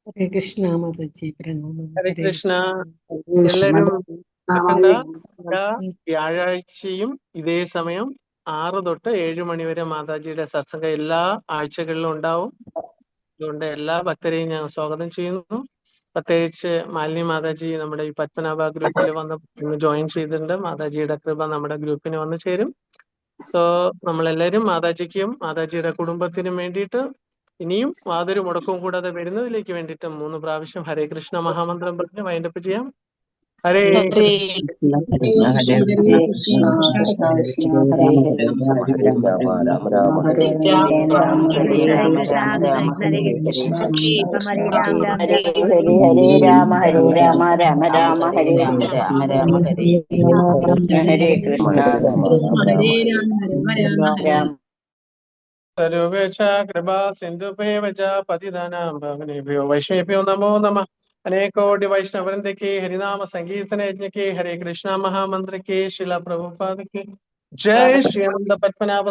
ഹരേ കൃഷ്ണ മാതാജി. പ്രണാമം. ഹരേ ഹരേ കൃഷ്ണ. കൃഷ്ണ. എല്ലാരും മറക്കണ്ട, എല്ലാ വ്യാഴാഴ്ചയും ഇതേ സമയം 6 തൊട്ട് 7 മണി വരെ മാതാജിയുടെ സത്സംഗം എല്ലാ ആഴ്ചകളിലും ഉണ്ടാവും. അതുകൊണ്ട് എല്ലാ ഭക്തരെയും ഞാൻ സ്വാഗതം ചെയ്യുന്നു. പ്രത്യേകിച്ച് മാലിനി മാതാജി നമ്മുടെ ഈ പത്മനാഭ ഗ്രൂപ്പിൽ വന്ന് ജോയിൻ ചെയ്തിട്ടുണ്ട്. മാതാജിയുടെ കൃപ നമ്മുടെ ഗ്രൂപ്പിന് വന്നു ചേരും. സോ നമ്മളെല്ലാവരും മാതാജിക്കും മാതാജിയുടെ കുടുംബത്തിനും വേണ്ടിയിട്ട് ഇനിയും യാതൊരു മുടക്കവും കൂടാതെ വരുന്നതിലേക്ക് വേണ്ടിയിട്ട് 3 പ്രാവശ്യം ഹരേ കൃഷ്ണ മഹാമന്ത്രം പറഞ്ഞ് വൈൻഡപ്പ് ചെയ്യാം. ഹരേ ഹരേ കൃഷ്ണ ഹരേ കൃഷ്ണ കൃഷ്ണ കൃഷ്ണ ഹരേ ഹരേ രാമ രാമ രാമ ഹരേ രാമ രാമ ഹരേ ഹരേ രാമ രാമ രാമ ഹരേ ഹരേ കൃഷ്ണ ഹരേ കൃഷ്ണ ഹരേ രാമ ഹരേ ഹരേ ഹരേ രാമ ഹരേ രാമ രാമ രാമ ഹരേ രാമ ഹരേ. രാമ രാമ ഹരേ ഹരേ കൃഷ്ണ ഹരേ രാമ സർവേശ കൃപാ സിന്ധുഭേവച പതിതാനാം ഭാവനേഭ്യോ വൈഷ്ണവേഭ്യോ നമോ നമഃ. അനേകോടി വൈഷ്ണവൃന്ദയ്ക്ക് ഹരിനാമ സങ്കീർത്തന യജ്ഞയ്ക്ക് ഹരേ കൃഷ്ണ മഹാമന്ത്രയ്ക്ക് ശില പ്രഭുപാദയ്ക്ക് ജയ് ശ്രീ അനന്ത പത്മനാഭ